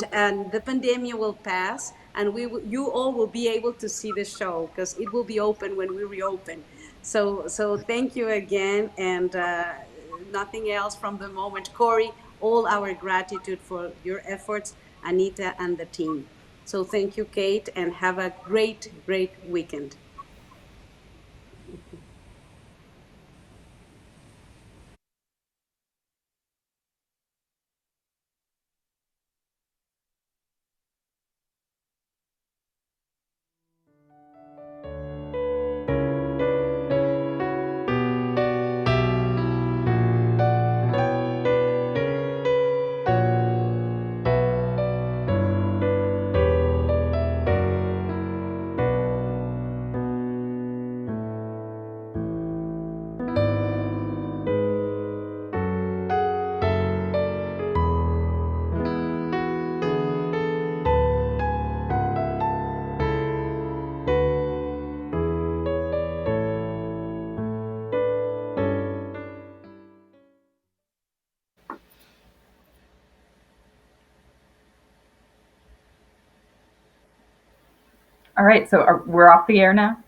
the pandemic will pass, and you all will be able to see the show because it will be open when we reopen. So thank you again, and nothing else from the moment. Cory, all our gratitude for your efforts, Anita and the team. So thank you, Kate, and have a great, great weekend. All right, so we're off the air now.